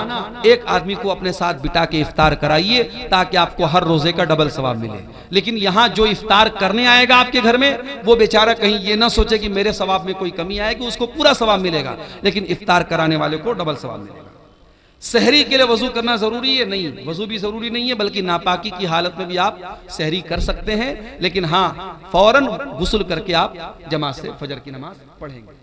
एक आदमी को अपने साथ बिठा के इफ्तार कराइए ताकि आपको हर रोजे का डबल सवाब मिले। लेकिन यहाँ जो इफ्तार करने आएगा आपके घर में वो बेचारा कहीं ये ना सोचे कि मेरे सवाब में कोई कमी आएगी, उसको पूरा सवाब मिलेगा, लेकिन इफ्तार कराने वाले को डबल सवाब मिलेगा। सहरी के लिए वजू करना जरूरी है? नहीं, वजू भी जरूरी नहीं है, बल्कि नापाकी की हालत में भी आप सहरी कर सकते हैं, लेकिन हाँ फौरन गुस्ल करके आप जमात से फजर की नमाज पढ़ेंगे।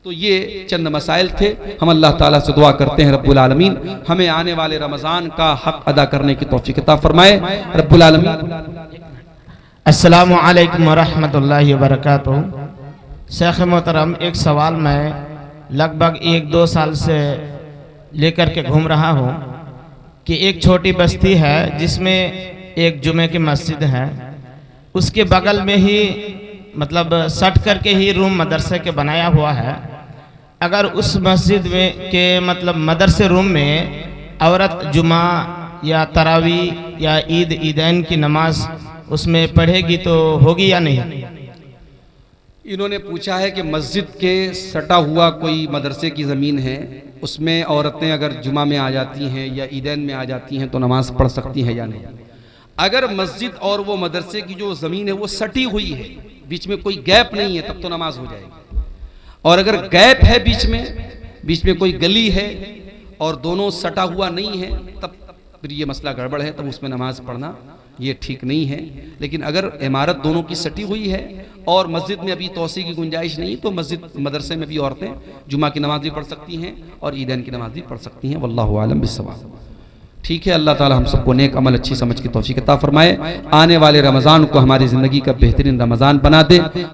तो ये चंद मसाइल थे। हम अल्लाह ताला से दुआ करते हैं रब्बुल आलमीन हमें आने वाले रमजान का हक अदा करने की तौफीक अता फरमाए। रब्बुल आलमीन। अस्सलामु अलैकुम वरहमतुल्लाहि वबरकातुहू। शेख मोहतरम, एक सवाल मैं लगभग 1-2 साल से लेकर के घूम रहा हूँ कि एक छोटी बस्ती है जिसमें एक जुमे की मस्जिद है, उसके बगल में ही मतलब सट करके ही रूम मदरसे के बनाया हुआ है। अगर उस मस्जिद में के मतलब मदरसे रूम में औरत जुमा या तरावी या ईदैन की नमाज उसमें पढ़ेगी तो होगी या नहीं? इन्होंने पूछा है कि मस्जिद के सटा हुआ कोई मदरसे की ज़मीन है, उसमें औरतें अगर जुमा में आ जाती हैं या ईदैन में आ जाती हैं तो नमाज पढ़ सकती हैं या नहीं। अगर मस्जिद और वो मदरसे की जो ज़मीन है वो सटी हुई है, बीच में कोई गैप नहीं है, तब तो नमाज हो जाएगी। और अगर गैप है बीच में कोई गली है और दोनों सटा हुआ नहीं है, तब फिर ये मसला गड़बड़ है, तब उसमें नमाज पढ़ना ये ठीक नहीं है। लेकिन अगर इमारत दोनों की सटी हुई है और मस्जिद में अभी तौसी की गुंजाइश नहीं, तो मस्जिद मदरसे में भी औरतें जुमा की नमाज भी पढ़ सकती हैं और ईदैन की नमाज भी पढ़ सकती हैं। वल्लाहु आलम बिस्सवाब। ठीक है, अल्लाह ताला हम सबको नेक अमल अच्छी समझ की तौफीक अता फरमाए। आने वाले रमज़ान को हमारी ज़िंदगी का बेहतरीन रमज़ान बना दे।